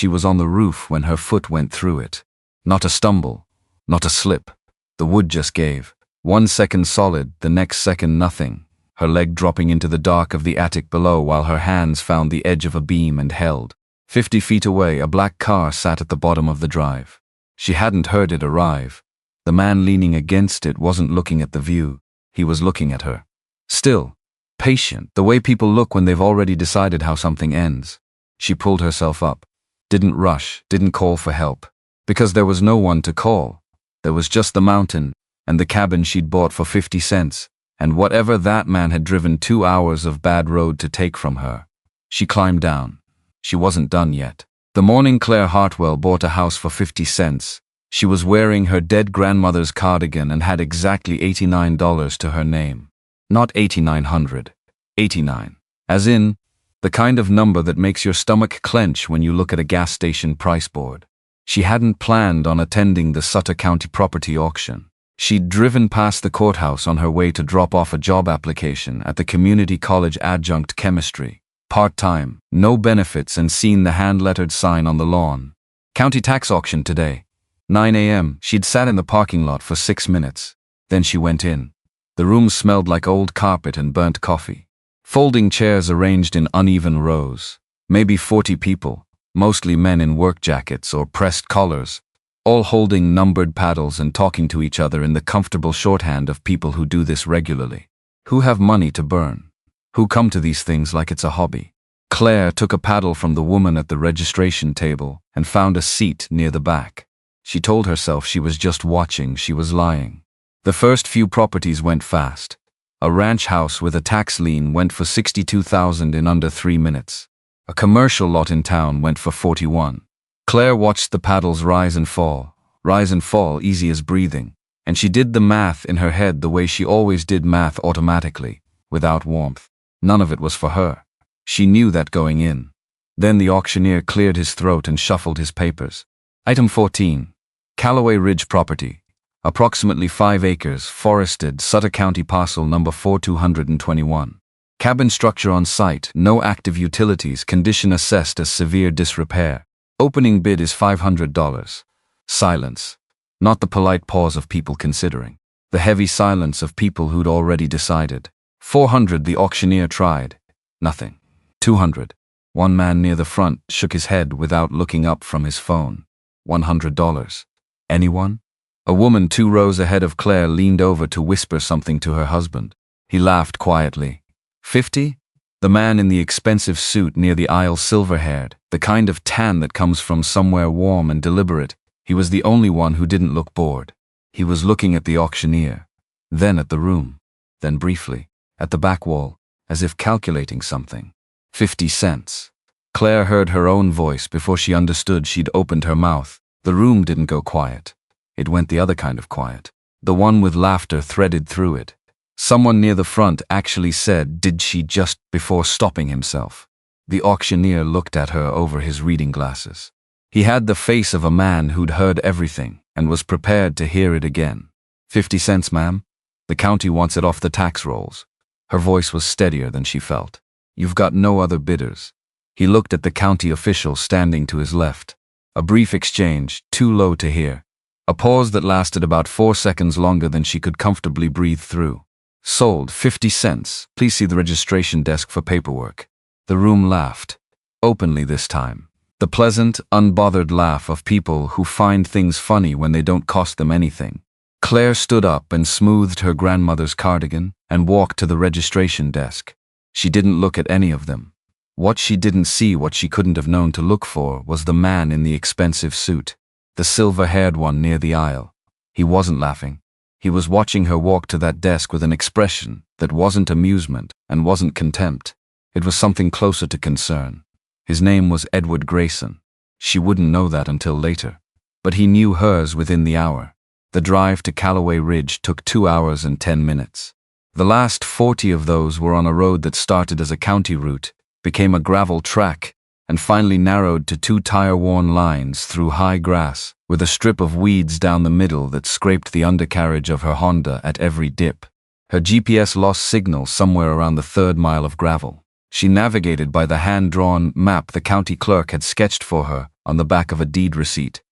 She was on the roof when her foot went through it. Not a stumble, not a slip. The wood just gave. 1 second solid, the next second nothing. Her leg dropping into the dark of the attic below while her hands found the edge of a beam and held. 50 feet away, a black car sat at the bottom of the drive. She hadn't heard it arrive. The man leaning against it wasn't looking at the view. He was looking at her. Still, patient, the way people look when they've already decided how something ends. She pulled herself up. Didn't rush, didn't call for help. Because there was no one to call. There was just the mountain, and the cabin she'd bought for 50 cents, and whatever that man had driven 2 hours of bad road to take from her. She climbed down. She wasn't done yet. The morning Claire Hartwell bought a house for 50 cents. She was wearing her dead grandmother's cardigan and had exactly $89 to her name. Not 8,900. 89. As in, the kind of number that makes your stomach clench when you look at a gas station price board. She hadn't planned on attending the Sutter County property auction. She'd driven past the courthouse on her way to drop off a job application at the community college adjunct chemistry. Part-time, no benefits, and seen the hand-lettered sign on the lawn. County tax auction today. 9 a.m. She'd sat in the parking lot for 6 minutes. Then she went in. The room smelled like old carpet and burnt coffee. Folding chairs arranged in uneven rows. Maybe 40 people, mostly men in work jackets or pressed collars, all holding numbered paddles and talking to each other in the comfortable shorthand of people who do this regularly. Who have money to burn. Who come to these things like it's a hobby. Claire took a paddle from the woman at the registration table and found a seat near the back. She told herself she was just watching, she was lying. The first few properties went fast. A ranch house with a tax lien went for $62,000 in under 3 minutes. A commercial lot in town went for $41,000. Claire watched the paddles rise and fall, easy as breathing, and she did the math in her head the way she always did math automatically, without warmth. None of it was for her. She knew that going in. Then the auctioneer cleared his throat and shuffled his papers. Item 14. Calloway Ridge property. Approximately 5 acres, forested, Sutter County parcel number 4221. Cabin structure on site, no active utilities, condition assessed as severe disrepair. Opening bid is $500. Silence. Not the polite pause of people considering. The heavy silence of people who'd already decided. $400 the auctioneer tried. Nothing. $200. One man near the front shook his head without looking up from his phone. $100. Anyone? A woman 2 rows ahead of Claire leaned over to whisper something to her husband. He laughed quietly. $50? The man in the expensive suit near the aisle, silver-haired, the kind of tan that comes from somewhere warm and deliberate. He was the only one who didn't look bored. He was looking at the auctioneer, then at the room, then briefly, at the back wall, as if calculating something. 50 cents. Claire heard her own voice before she understood she'd opened her mouth. The room didn't go quiet. It went the other kind of quiet. The one with laughter threaded through it. Someone near the front actually said, "Did she just," before stopping himself. The auctioneer looked at her over his reading glasses. He had the face of a man who'd heard everything and was prepared to hear it again. 50 cents, ma'am? The county wants it off the tax rolls. Her voice was steadier than she felt. You've got no other bidders. He looked at the county official standing to his left. A brief exchange, too low to hear. A pause that lasted about 4 seconds longer than she could comfortably breathe through. Sold, 50 cents. Please see the registration desk for paperwork. The room laughed. Openly this time. The pleasant, unbothered laugh of people who find things funny when they don't cost them anything. Claire stood up and smoothed her grandmother's cardigan and walked to the registration desk. She didn't look at any of them. What she didn't see, what she couldn't have known to look for, was the man in the expensive suit. The silver-haired one near the aisle. He wasn't laughing. He was watching her walk to that desk with an expression that wasn't amusement and wasn't contempt. It was something closer to concern. His name was Edward Grayson. She wouldn't know that until later. But he knew hers within the hour. The drive to Calloway Ridge took 2 hours and 10 minutes. The last 40 of those were on a road that started as a county route, became a gravel track, and finally narrowed to 2 tire-worn lines through high grass, with a strip of weeds down the middle that scraped the undercarriage of her Honda at every dip. Her GPS lost signal somewhere around the 3rd mile of gravel. She navigated by the hand-drawn map the county clerk had sketched for her on the back of a deed receipt.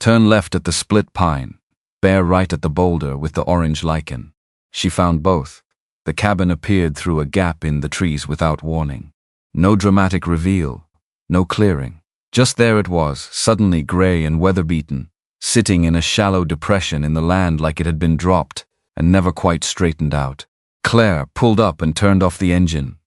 Turn left at the split pine. Bear right at the boulder with the orange lichen. She found both. The cabin appeared through a gap in the trees without warning. No dramatic reveal, no clearing. Just there it was, suddenly gray and weather-beaten, sitting in a shallow depression in the land like it had been dropped and never quite straightened out. Claire pulled up and turned off the engine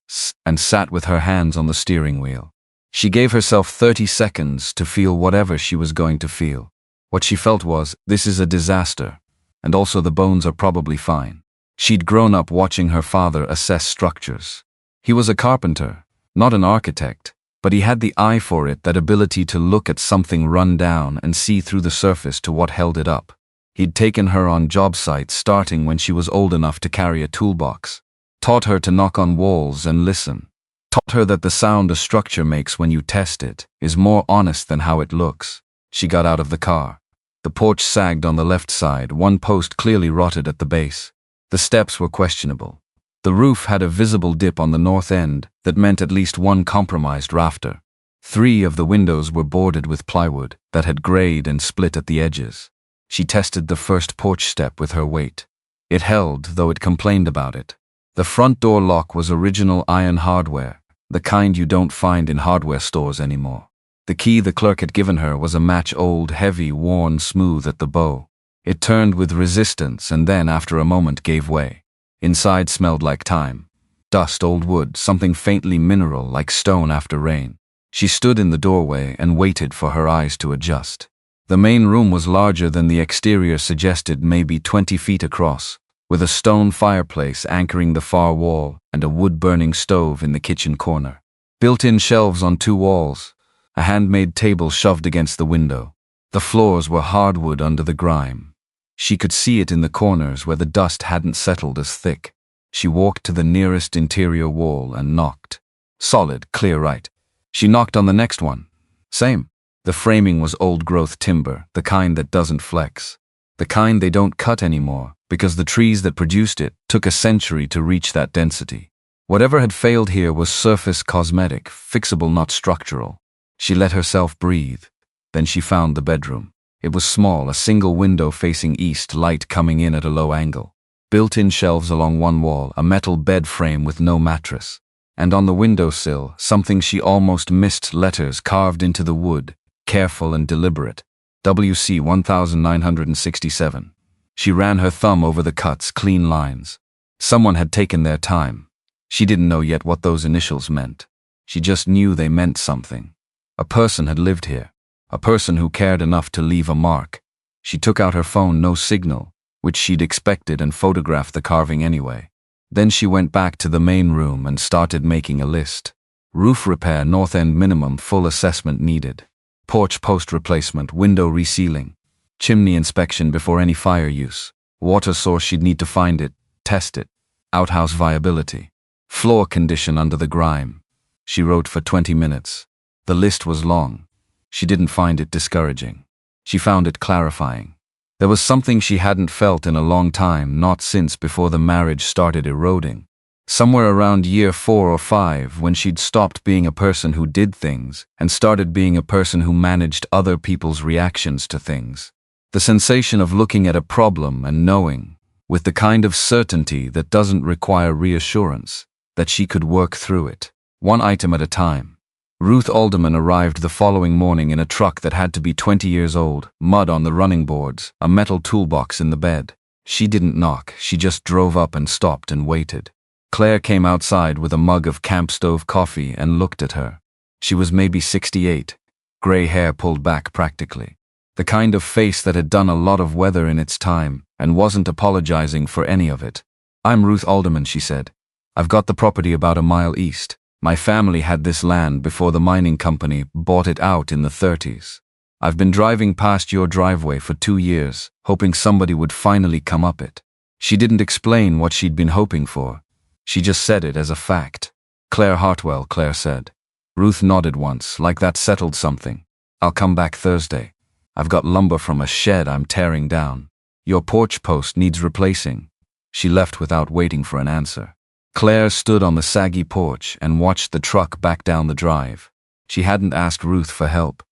and sat with her hands on the steering wheel. She gave herself 30 seconds to feel whatever she was going to feel. What she felt was, this is a disaster, and also the bones are probably fine. She'd grown up watching her father assess structures. He was a carpenter, not an architect, but he had the eye for it, that ability to look at something run down and see through the surface to what held it up. He'd taken her on job sites starting when she was old enough to carry a toolbox, taught her to knock on walls and listen, taught her that the sound a structure makes when you test it is more honest than how it looks. She got out of the car. The porch sagged on the left side, one post clearly rotted at the base. The steps were questionable. The roof had a visible dip on the north end that meant at least one compromised rafter. 3 of the windows were boarded with plywood that had grayed and split at the edges. She tested the first porch step with her weight. It held, though it complained about it. The front door lock was original iron hardware, the kind you don't find in hardware stores anymore. The key the clerk had given her was a match old, heavy, worn, smooth at the bow. It turned with resistance and then, after a moment, gave way. Inside smelled like time. Dust, old wood, something faintly mineral like stone after rain. She stood in the doorway and waited for her eyes to adjust. The main room was larger than the exterior suggested, maybe 20 feet across, with a stone fireplace anchoring the far wall and a wood-burning stove in the kitchen corner. Built-in shelves on 2 walls, a handmade table shoved against the window. The floors were hardwood under the grime. She could see it in the corners where the dust hadn't settled as thick. She walked to the nearest interior wall and knocked. Solid, clear right. She knocked on the next one. Same. The framing was old-growth timber, the kind that doesn't flex. The kind they don't cut anymore, because the trees that produced it took a century to reach that density. Whatever had failed here was surface cosmetic, fixable, not structural. She let herself breathe. Then she found the bedroom. It was small, a single window facing east, light coming in at a low angle. Built-in shelves along one wall, a metal bed frame with no mattress. And on the windowsill, something she almost missed, letters carved into the wood, careful and deliberate. WC 1967. She ran her thumb over the cuts, clean lines. Someone had taken their time. She didn't know yet what those initials meant. She just knew they meant something. A person had lived here. A person who cared enough to leave a mark. She took out her phone, no signal, which she'd expected, and photographed the carving anyway. Then she went back to the main room and started making a list. Roof repair, north end minimum, full assessment needed. Porch post replacement, window resealing. Chimney inspection before any fire use. Water source, she'd need to find it, test it. Outhouse viability. Floor condition under the grime. She wrote for 20 minutes. The list was long. She didn't find it discouraging. She found it clarifying. There was something she hadn't felt in a long time, not since before the marriage started eroding. Somewhere around year 4 or 5, when she'd stopped being a person who did things and started being a person who managed other people's reactions to things. The sensation of looking at a problem and knowing, with the kind of certainty that doesn't require reassurance, that she could work through it, one item at a time. Ruth Alderman arrived the following morning in a truck that had to be 20 years old, mud on the running boards, a metal toolbox in the bed. She didn't knock, she just drove up and stopped and waited. Claire came outside with a mug of camp stove coffee and looked at her. She was maybe 68, gray hair pulled back practically. The kind of face that had done a lot of weather in its time and wasn't apologizing for any of it. "I'm Ruth Alderman," she said. "I've got the property about a mile east. My family had this land before the mining company bought it out in the 30s. I've been driving past your driveway for 2 years, hoping somebody would finally come up it." She didn't explain what she'd been hoping for. She just said it as a fact. "Claire Hartwell," Claire said. Ruth nodded once, like that settled something. "I'll come back Thursday. I've got lumber from a shed I'm tearing down. Your porch post needs replacing." She left without waiting for an answer. Claire stood on the saggy porch and watched the truck back down the drive. She hadn't asked Ruth for help.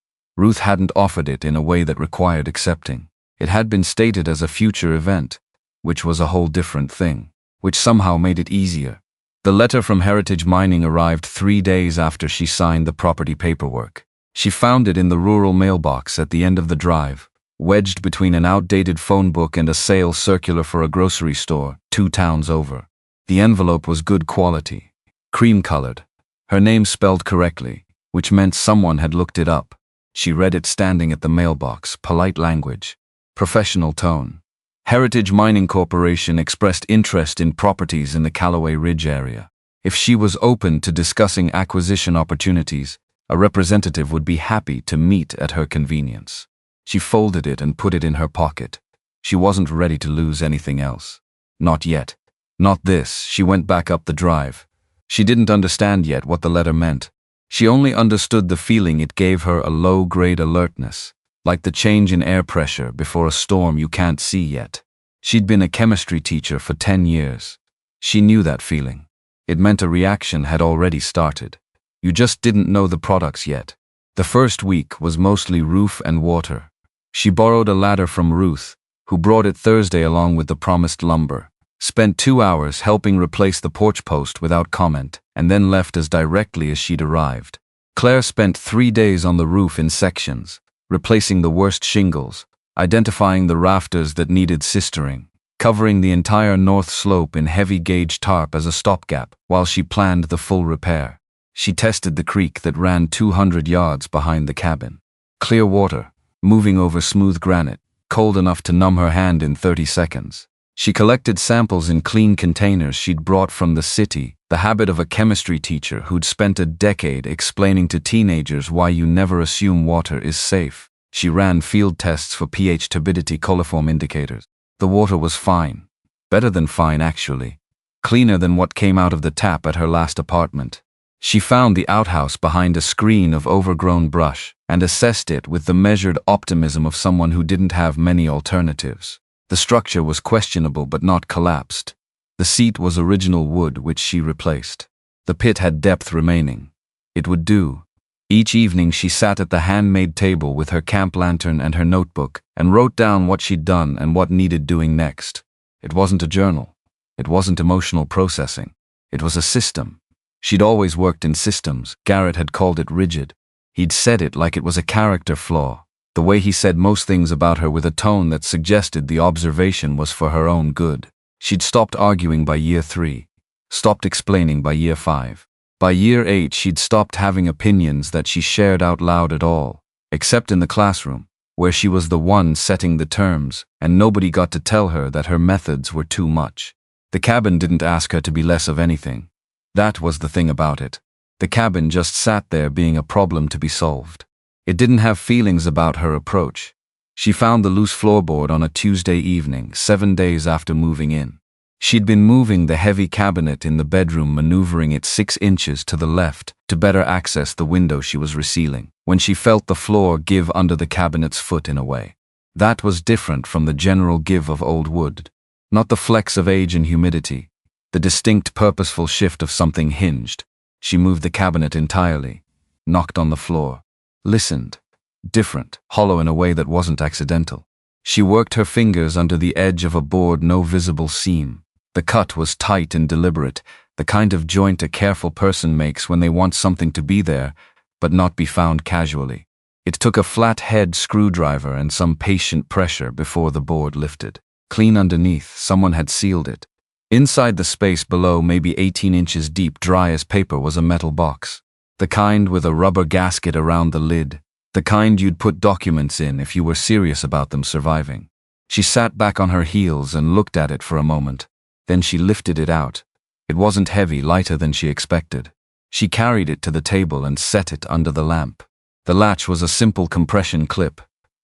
Ruth hadn't offered it in a way that required accepting. It had been stated as a future event, which was a whole different thing, which somehow made it easier. The letter from Heritage Mining arrived 3 days after she signed the property paperwork. She found it in the rural mailbox at the end of the drive, wedged between an outdated phone book and a sale circular for a grocery store 2 towns over. The envelope was good quality, cream-colored, her name spelled correctly, which meant someone had looked it up. She read it standing at the mailbox, polite language, professional tone. Heritage Mining Corporation expressed interest in properties in the Calloway Ridge area. If she was open to discussing acquisition opportunities, a representative would be happy to meet at her convenience. She folded it and put it in her pocket. She wasn't ready to lose anything else. Not yet. Not this. She went back up the drive. She didn't understand yet what the letter meant. She only understood the feeling it gave her, a low-grade alertness, like the change in air pressure before a storm you can't see yet. She'd been a chemistry teacher for 10 years. She knew that feeling. It meant a reaction had already started. You just didn't know the products yet. The first week was mostly roof and water. She borrowed a ladder from Ruth, who brought it Thursday along with the promised lumber, spent 2 hours helping replace the porch post without comment, and then left as directly as she'd arrived. Claire spent 3 days on the roof in sections, replacing the worst shingles, identifying the rafters that needed sistering, covering the entire north slope in heavy-gauge tarp as a stopgap while she planned the full repair. She tested the creek that ran 200 yards behind the cabin. Clear water, moving over smooth granite, cold enough to numb her hand in 30 seconds. She collected samples in clean containers she'd brought from the city, the habit of a chemistry teacher who'd spent a decade explaining to teenagers why you never assume water is safe. She ran field tests for pH turbidity coliform indicators. The water was fine. Better than fine, actually. Cleaner than what came out of the tap at her last apartment. She found the outhouse behind a screen of overgrown brush and assessed it with the measured optimism of someone who didn't have many alternatives. The structure was questionable but not collapsed. The seat was original wood, which she replaced. The pit had depth remaining. It would do. Each evening she sat at the handmade table with her camp lantern and her notebook and wrote down what she'd done and what needed doing next. It wasn't a journal. It wasn't emotional processing. It was a system. She'd always worked in systems. Garrett had called it rigid. He'd said it like it was a character flaw. The way he said most things about her with a tone that suggested the observation was for her own good. She'd stopped arguing by year 3. Stopped explaining by year 5. By year 8 she'd stopped having opinions that she shared out loud at all, except in the classroom, where she was the one setting the terms, and nobody got to tell her that her methods were too much. The cabin didn't ask her to be less of anything. That was the thing about it. The cabin just sat there being a problem to be solved. It didn't have feelings about her approach. She found the loose floorboard on a Tuesday evening, 7 days after moving in. She'd been moving the heavy cabinet in the bedroom, maneuvering it 6 inches to the left to better access the window she was resealing, when she felt the floor give under the cabinet's foot in a way. That was different from the general give of old wood. Not the flex of age and humidity. The distinct purposeful shift of something hinged. She moved the cabinet entirely, knocked on the floor, listened. Different, hollow in a way that wasn't accidental. She worked her fingers under the edge of a board, no visible seam. The cut was tight and deliberate, the kind of joint a careful person makes when they want something to be there, but not be found casually. It took a flat-head screwdriver and some patient pressure before the board lifted. Clean underneath, someone had sealed it. Inside the space below, maybe 18 inches deep, dry as paper, was a metal box. The kind with a rubber gasket around the lid. The kind you'd put documents in if you were serious about them surviving. She sat back on her heels and looked at it for a moment. Then she lifted it out. It wasn't heavy, lighter than she expected. She carried it to the table and set it under the lamp. The latch was a simple compression clip.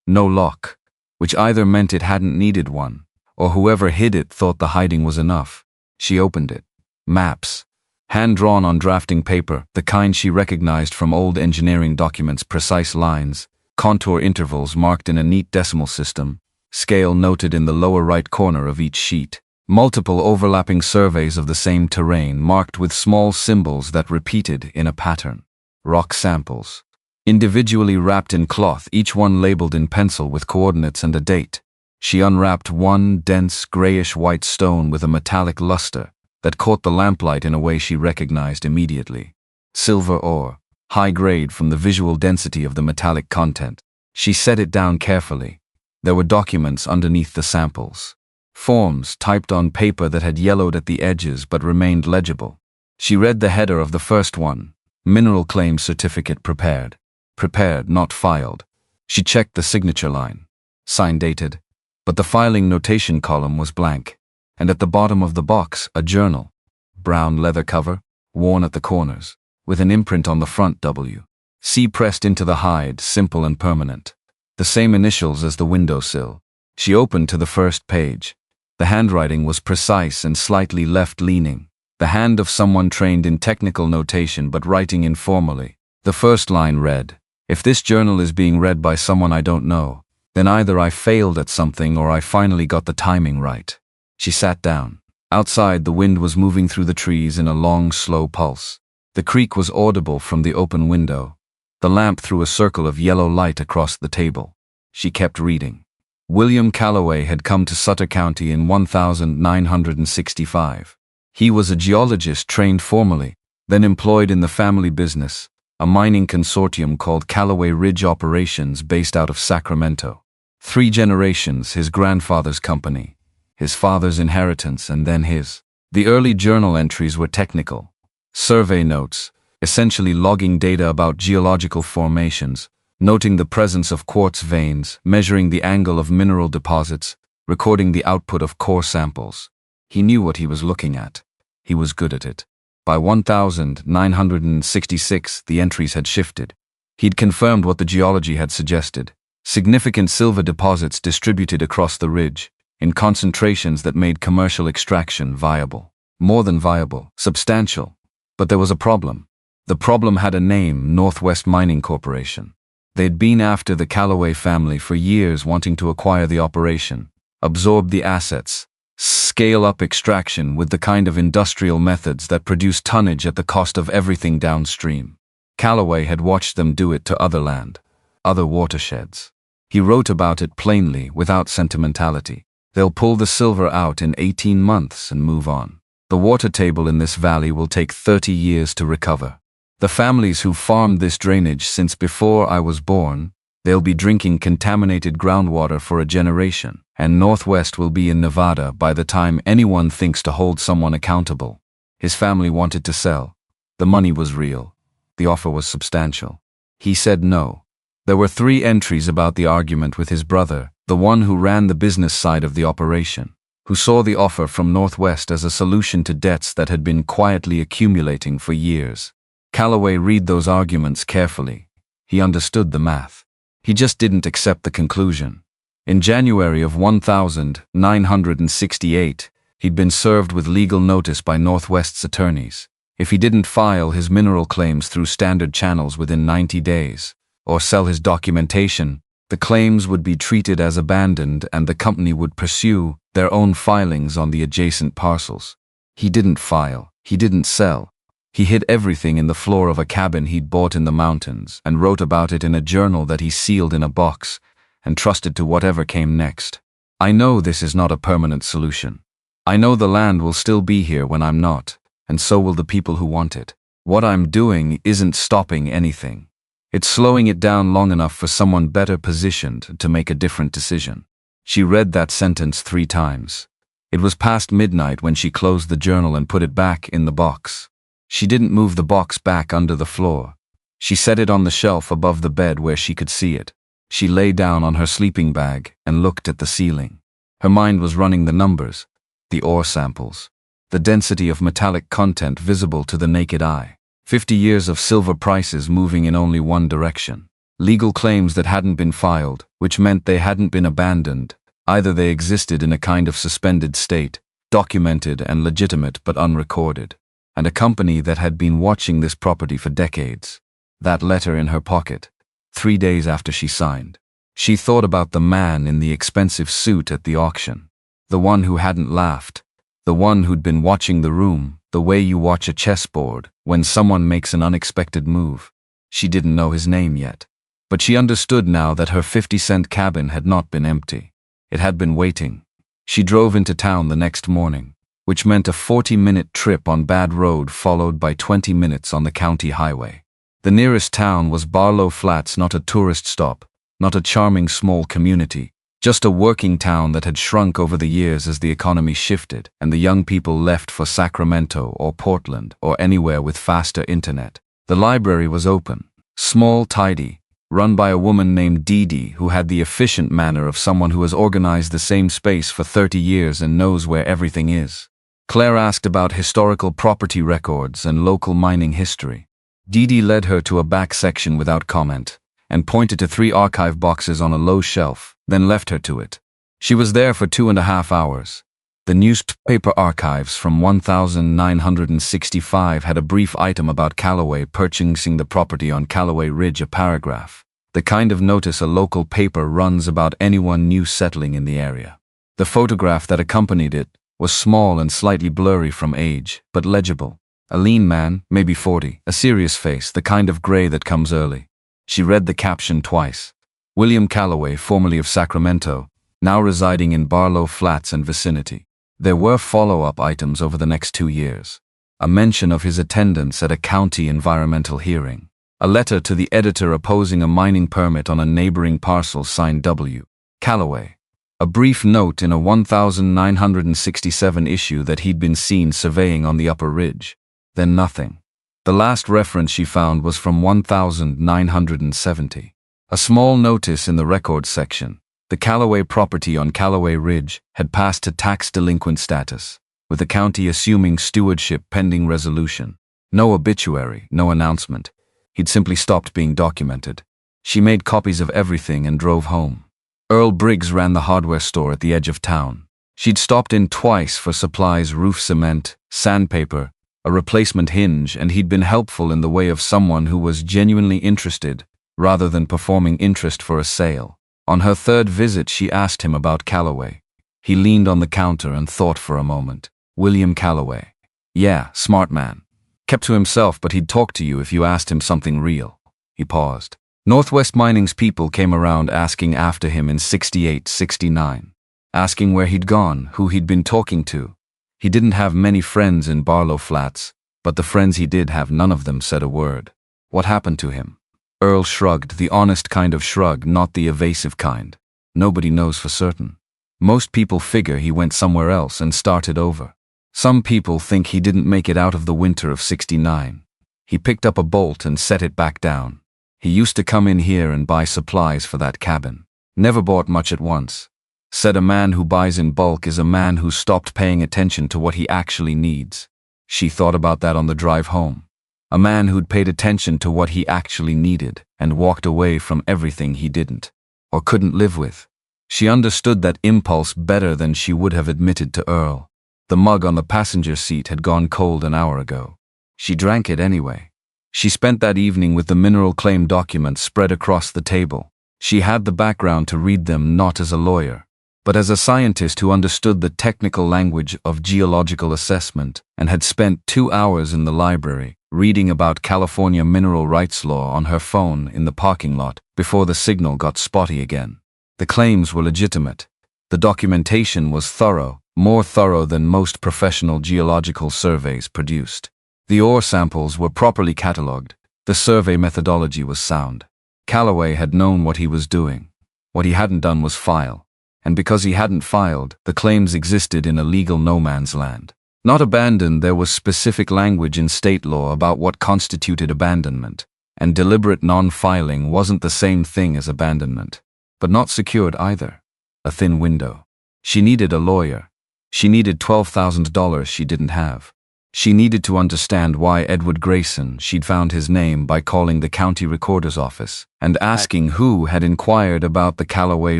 No lock, which either meant it hadn't needed one, or whoever hid it thought the hiding was enough. She opened it. Maps. Hand-drawn on drafting paper, the kind she recognized from old engineering documents, precise lines, contour intervals marked in a neat decimal system, scale noted in the lower right corner of each sheet, multiple overlapping surveys of the same terrain marked with small symbols that repeated in a pattern. Rock samples. individually wrapped in cloth, each one labeled in pencil with coordinates and a date. She unwrapped one dense, grayish-white stone with a metallic luster that caught the lamplight in a way she recognized immediately. Silver ore, high grade from the visual density of the metallic content. She set it down carefully. There were documents underneath the samples. Forms typed on paper that had yellowed at the edges but remained legible. She read the header of the first one: Mineral Claim Certificate Prepared. Prepared, not filed. She checked the signature line. Sign dated. But the filing notation column was blank. And at the bottom of the box, a journal. Brown leather cover, worn at the corners, with an imprint on the front W. C pressed into the hide, simple and permanent. The same initials as the windowsill. She opened to the first page. The handwriting was precise and slightly left-leaning. The hand of someone trained in technical notation but writing informally. The first line read, "If this journal is being read by someone I don't know, then either I failed at something or I finally got the timing right." She sat down. Outside, the wind was moving through the trees in a long, slow pulse. The creak was audible from the open window. The lamp threw a circle of yellow light across the table. She kept reading. William Calloway had come to Sutter County in 1965. He was a geologist trained formally, then employed in the family business, a mining consortium called Calloway Ridge Operations based out of Sacramento. 3 generations, his grandfather's company, his father's inheritance, and then his. The early journal entries were technical. Survey notes, essentially logging data about geological formations, noting the presence of quartz veins, measuring the angle of mineral deposits, recording the output of core samples. He knew what he was looking at. He was good at it. By 1966, the entries had shifted. He'd confirmed what the geology had suggested. Significant silver deposits distributed across the ridge, in concentrations that made commercial extraction viable. More than viable, substantial. But there was a problem. The problem had a name: Northwest Mining Corporation. They'd been after the Calloway family for years, wanting to acquire the operation, absorb the assets, scale up extraction with the kind of industrial methods that produce tonnage at the cost of everything downstream. Calloway had watched them do it to other land, other watersheds. He wrote about it plainly, without sentimentality. They'll pull the silver out in 18 months and move on. The water table in this valley will take 30 years to recover. The families who farmed this drainage since before I was born, they'll be drinking contaminated groundwater for a generation, and Northwest will be in Nevada by the time anyone thinks to hold someone accountable. His family wanted to sell. The money was real. The offer was substantial. He said no. There were 3 entries about the argument with his brother, the one who ran the business side of the operation, who saw the offer from Northwest as a solution to debts that had been quietly accumulating for years. Calloway read those arguments carefully. He understood the math. He just didn't accept the conclusion. In January of 1968, he'd been served with legal notice by Northwest's attorneys. If he didn't file his mineral claims through standard channels within 90 days, or sell his documentation, the claims would be treated as abandoned and the company would pursue their own filings on the adjacent parcels. He didn't file. He didn't sell. He hid everything in the floor of a cabin he'd bought in the mountains and wrote about it in a journal that he sealed in a box and trusted to whatever came next. I know this is not a permanent solution. I know the land will still be here when I'm not, and so will the people who want it. What I'm doing isn't stopping anything. It's slowing it down long enough for someone better positioned to make a different decision. She read that sentence 3 times. It was past midnight when she closed the journal and put it back in the box. She didn't move the box back under the floor. She set it on the shelf above the bed where she could see it. She lay down on her sleeping bag and looked at the ceiling. Her mind was running the numbers, the ore samples, the density of metallic content visible to the naked eye. 50 years of silver prices moving in only one direction. Legal claims that hadn't been filed, which meant they hadn't been abandoned. Either they existed in a kind of suspended state, documented and legitimate but unrecorded. And a company that had been watching this property for decades. That letter in her pocket, 3 days after she signed. She thought about the man in the expensive suit at the auction. The one who hadn't laughed. The one who'd been watching the room, the way you watch a chessboard when someone makes an unexpected move. She didn't know his name yet. But she understood now that her 50-cent cabin had not been empty. It had been waiting. She drove into town the next morning, which meant a 40-minute trip on bad road followed by 20 minutes on the county highway. The nearest town was Barlow Flats, not a tourist stop, not a charming small community, just a working town that had shrunk over the years as the economy shifted and the young people left for Sacramento or Portland or anywhere with faster internet. The library was open, small, tidy, run by a woman named Dee Dee who had the efficient manner of someone who has organized the same space for 30 years and knows where everything is. Claire asked about historical property records and local mining history. Dee Dee led her to a back section without comment and pointed to 3 archive boxes on a low shelf, then left her to it. She was there for 2.5 hours. The newspaper archives from 1965 had a brief item about Calloway purchasing the property on Calloway Ridge, a paragraph, the kind of notice a local paper runs about anyone new settling in the area. The photograph that accompanied it was small and slightly blurry from age, but legible. A lean man, maybe 40, a serious face, the kind of gray that comes early. She read the caption twice. William Calloway, formerly of Sacramento, now residing in Barlow Flats and vicinity. There were follow-up items over the next 2 years. A mention of his attendance at a county environmental hearing. A letter to the editor opposing a mining permit on a neighboring parcel signed W. Calloway. A brief note in a 1967 issue that he'd been seen surveying on the upper ridge. Then nothing. The last reference she found was from 1970. A small notice in the records section. The Calloway property on Calloway Ridge had passed to tax delinquent status, with the county assuming stewardship pending resolution. No obituary, no announcement. He'd simply stopped being documented. She made copies of everything and drove home. Earl Briggs ran the hardware store at the edge of town. She'd stopped in twice for supplies, roof cement, sandpaper, a replacement hinge, and he'd been helpful in the way of someone who was genuinely interested, rather than performing interest for a sale. On her third visit, she asked him about Calloway. He leaned on the counter and thought for a moment. William Calloway. Yeah, smart man. Kept to himself, but he'd talk to you if you asked him something real. He paused. Northwest Mining's people came around asking after him in 68, 69. Asking where he'd gone, who he'd been talking to. He didn't have many friends in Barlow Flats, but the friends he did have, none of them said a word. What happened to him? Earl shrugged, the honest kind of shrug, not the evasive kind. Nobody knows for certain. Most people figure he went somewhere else and started over. Some people think he didn't make it out of the winter of 69. He picked up a bolt and set it back down. He used to come in here and buy supplies for that cabin. Never bought much at once. Said a man who buys in bulk is a man who stopped paying attention to what he actually needs. She thought about that on the drive home. A man who'd paid attention to what he actually needed and walked away from everything he didn't or couldn't live with. She understood that impulse better than she would have admitted to Earl. The mug on the passenger seat had gone cold an hour ago. She drank it anyway. She spent that evening with the mineral claim documents spread across the table. She had the background to read them not as a lawyer, but as a scientist who understood the technical language of geological assessment and had spent 2 hours in the library reading about California mineral rights law on her phone in the parking lot before the signal got spotty again. The claims were legitimate. The documentation was thorough, more thorough than most professional geological surveys produced. The ore samples were properly catalogued. The survey methodology was sound. Calloway had known what he was doing. What he hadn't done was file. And because he hadn't filed, the claims existed in a legal no man's land. Not abandoned, there was specific language in state law about what constituted abandonment, and deliberate non-filing wasn't the same thing as abandonment. But not secured either. A thin window. She needed a lawyer. She needed $12,000 she didn't have. She needed to understand why Edward Grayson, she'd found his name by calling the county recorder's office and asking who had inquired about the Calloway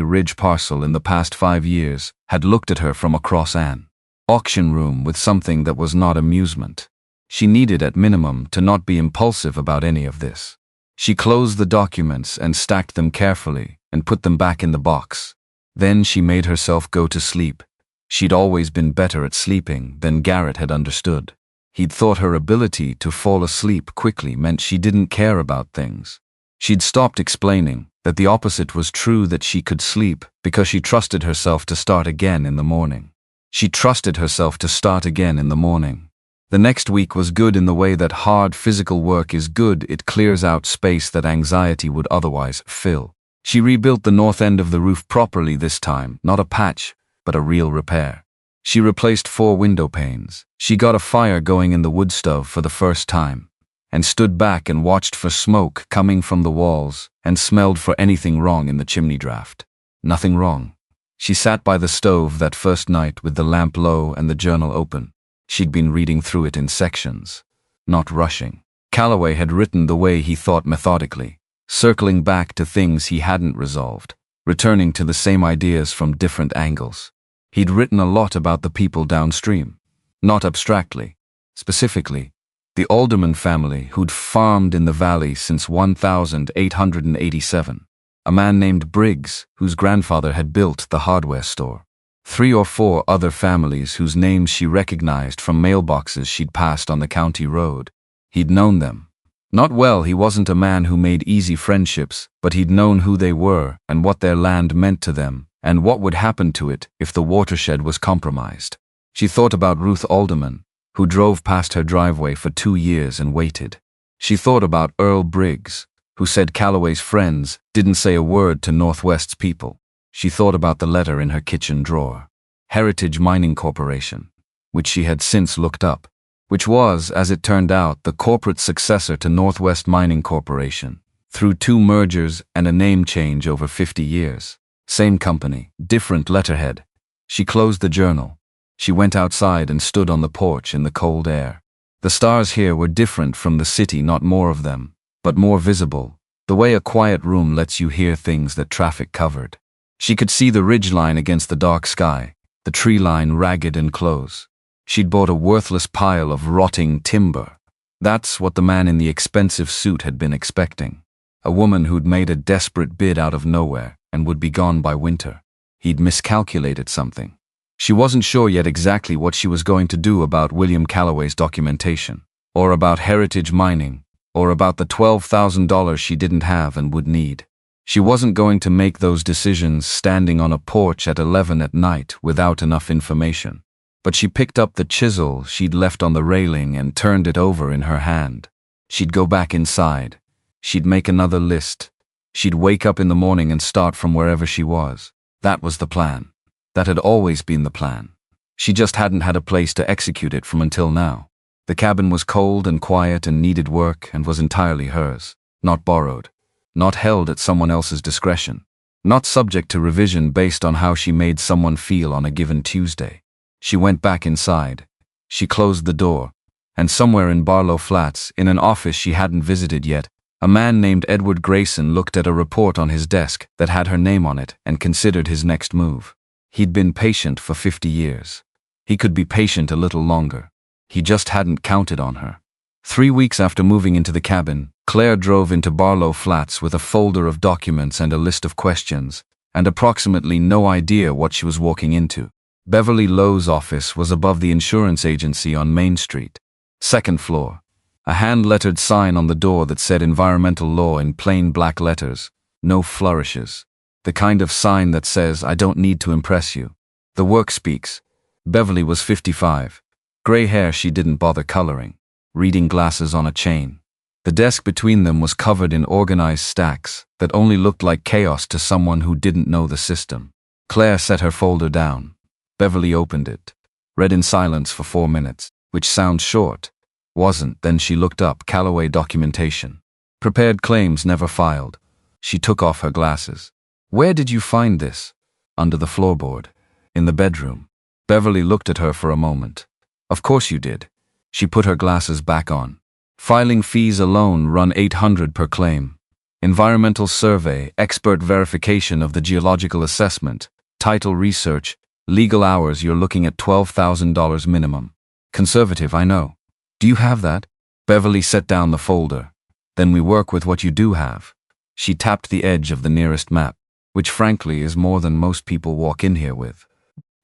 Ridge parcel in the past 5 years, had looked at her from across an auction room with something that was not amusement. She needed at minimum to not be impulsive about any of this. She closed the documents and stacked them carefully and put them back in the box. Then she made herself go to sleep. She'd always been better at sleeping than Garrett had understood. He'd thought her ability to fall asleep quickly meant she didn't care about things. She'd stopped explaining that the opposite was true, that she could sleep because she trusted herself to start again in the morning. She trusted herself to start again in the morning. The next week was good in the way that hard physical work is good. It clears out space that anxiety would otherwise fill. She rebuilt the north end of the roof properly this time, not a patch, but a real repair. She replaced 4 window panes. She got a fire going in the wood stove for the first time, and stood back and watched for smoke coming from the walls and smelled for anything wrong in the chimney draft. Nothing wrong. She sat by the stove that first night with the lamp low and the journal open. She'd been reading through it in sections, not rushing. Calloway had written the way he thought, methodically, circling back to things he hadn't resolved, returning to the same ideas from different angles. He'd written a lot about the people downstream, not abstractly, specifically, the Alderman family who'd farmed in the valley since 1887. A man named Briggs, whose grandfather had built the hardware store. 3 or 4 other families whose names she recognized from mailboxes she'd passed on the county road. He'd known them. Not well, he wasn't a man who made easy friendships, but he'd known who they were and what their land meant to them, and what would happen to it if the watershed was compromised. She thought about Ruth Alderman, who drove past her driveway for 2 years and waited. She thought about Earl Briggs, who said Calloway's friends didn't say a word to Northwest's people. She thought about the letter in her kitchen drawer. Heritage Mining Corporation, which she had since looked up, which was, as it turned out, the corporate successor to Northwest Mining Corporation, through 2 mergers and a name change over 50 years. Same company, different letterhead. She closed the journal. She went outside and stood on the porch in the cold air. The stars here were different from the city, not more of them, but more visible, the way a quiet room lets you hear things that traffic covered. She could see the ridgeline against the dark sky, the tree line ragged and close. She'd bought a worthless pile of rotting timber. That's what the man in the expensive suit had been expecting. A woman who'd made a desperate bid out of nowhere and would be gone by winter. He'd miscalculated something. She wasn't sure yet exactly what she was going to do about William Calloway's documentation, or about heritage mining, or about the $12,000 she didn't have and would need. She wasn't going to make those decisions standing on a porch at 11 at night without enough information. But she picked up the chisel she'd left on the railing and turned it over in her hand. She'd go back inside. She'd make another list. She'd wake up in the morning and start from wherever she was. That was the plan. That had always been the plan. She just hadn't had a place to execute it from until now. The cabin was cold and quiet and needed work and was entirely hers, not borrowed, not held at someone else's discretion, not subject to revision based on how she made someone feel on a given Tuesday. She went back inside. She closed the door, and somewhere in Barlow Flats, in an office she hadn't visited yet, a man named Edward Grayson looked at a report on his desk that had her name on it and considered his next move. He'd been patient for 50 years. He could be patient a little longer. He just hadn't counted on her. 3 weeks after moving into the cabin, Claire drove into Barlow Flats with a folder of documents and a list of questions, and approximately no idea what she was walking into. Beverly Lowe's office was above the insurance agency on Main Street. 2nd floor. A hand-lettered sign on the door that said environmental law in plain black letters. No flourishes. The kind of sign that says, I don't need to impress you. The work speaks. Beverly was 55. Gray hair she didn't bother coloring. Reading glasses on a chain. The desk between them was covered in organized stacks that only looked like chaos to someone who didn't know the system. Claire set her folder down. Beverly opened it. Read in silence for 4 minutes, which sounds short. Wasn't. Then she looked up Calloway documentation. Prepared claims never filed. She took off her glasses. Where did you find this? Under the floorboard. In the bedroom. Beverly looked at her for a moment. Of course you did. She put her glasses back on. Filing fees alone run $800 per claim. Environmental survey, expert verification of the geological assessment, title research, legal hours, you're looking at $12,000 minimum. Conservative, I know. Do you have that? Beverly set down the folder. Then we work with what you do have. She tapped the edge of the nearest map, which frankly is more than most people walk in here with.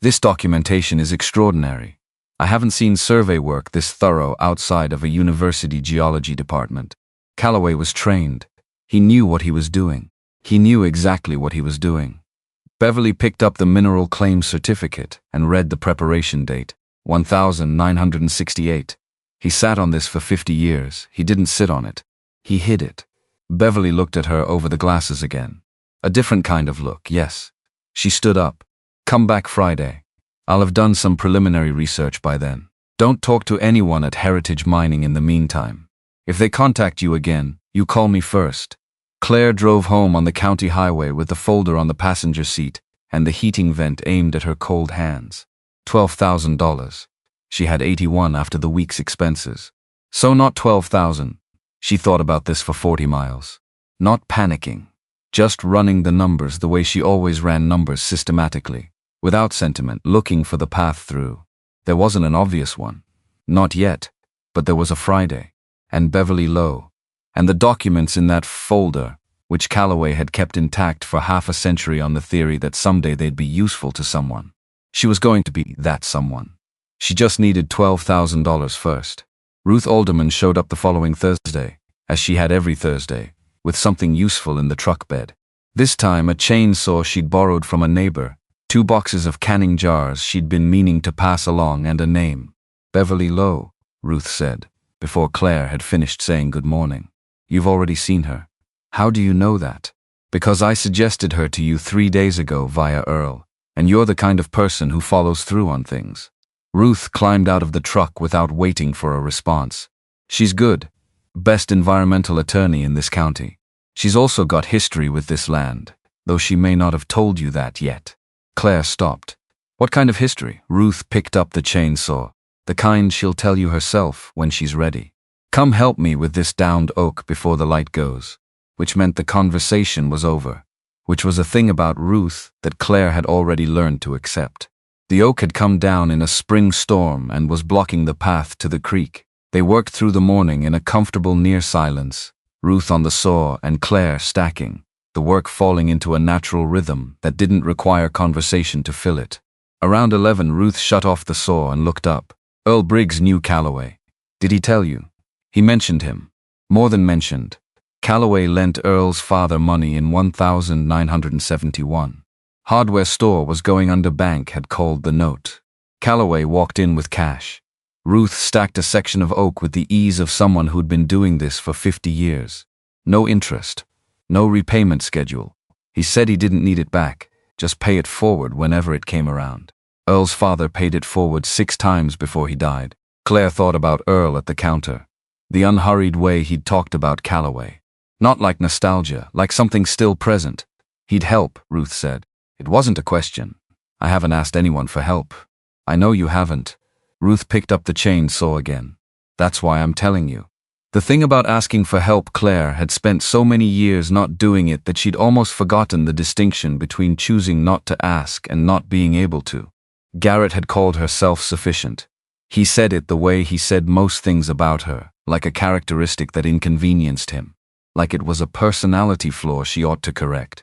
This documentation is extraordinary. I haven't seen survey work this thorough outside of a university geology department. Calloway was trained. He knew what he was doing. He knew exactly what he was doing. Beverly picked up the mineral claims certificate and read the preparation date, 1968. He sat on this for 50 years. He didn't sit on it. He hid it. Beverly looked at her over the glasses again. A different kind of look, yes. She stood up. Come back Friday. I'll have done some preliminary research by then. Don't talk to anyone at Heritage Mining in the meantime. If they contact you again, you call me first. Claire drove home on the county highway with the folder on the passenger seat and the heating vent aimed at her cold hands. $12,000. She had 81 after the week's expenses. So not 12,000. She thought about this for 40 miles. Not panicking. Just running the numbers the way she always ran numbers systematically, without sentiment, looking for the path through. There wasn't an obvious one. Not yet. But there was a Friday. And Beverly Lowe. And the documents in that folder, which Calloway had kept intact for half a century on the theory that someday they'd be useful to someone. She was going to be that someone. She just needed $12,000 first. Ruth Alderman showed up the following Thursday, as she had every Thursday, with something useful in the truck bed. This time a chainsaw she'd borrowed from a neighbor, 2 boxes of canning jars she'd been meaning to pass along, and a name. Beverly Lowe, Ruth said, before Claire had finished saying good morning. You've already seen her. How do you know that? Because I suggested her to you 3 days ago via Earl, and you're the kind of person who follows through on things. Ruth climbed out of the truck without waiting for a response. She's good. Best environmental attorney in this county. She's also got history with this land, though she may not have told you that yet. Claire stopped. What kind of history? Ruth picked up the chainsaw. The kind she'll tell you herself when she's ready. Come help me with this downed oak before the light goes. Which meant the conversation was over. Which was a thing about Ruth that Claire had already learned to accept. The oak had come down in a spring storm and was blocking the path to the creek. They worked through the morning in a comfortable near silence, Ruth on the saw and Claire stacking, the work falling into a natural rhythm that didn't require conversation to fill it. Around 11, Ruth shut off the saw and looked up. Earl Briggs knew Calloway. Did he tell you? He mentioned him. More than mentioned. Calloway lent Earl's father money in 1971. Hardware store was going under, bank had called the note. Calloway walked in with cash. Ruth stacked a section of oak with the ease of someone who'd been doing this for 50 years. No interest. No repayment schedule. He said he didn't need it back, just pay it forward whenever it came around. Earl's father paid it forward 6 times before he died. Claire thought about Earl at the counter. The unhurried way he'd talked about Calloway. Not like nostalgia, like something still present. He'd help, Ruth said. It wasn't a question. I haven't asked anyone for help. I know you haven't. Ruth picked up the chainsaw again. That's why I'm telling you. The thing about asking for help, Claire had spent so many years not doing it that she'd almost forgotten the distinction between choosing not to ask and not being able to. Garrett had called her self-sufficient. He said it the way he said most things about her, like a characteristic that inconvenienced him. Like it was a personality flaw she ought to correct.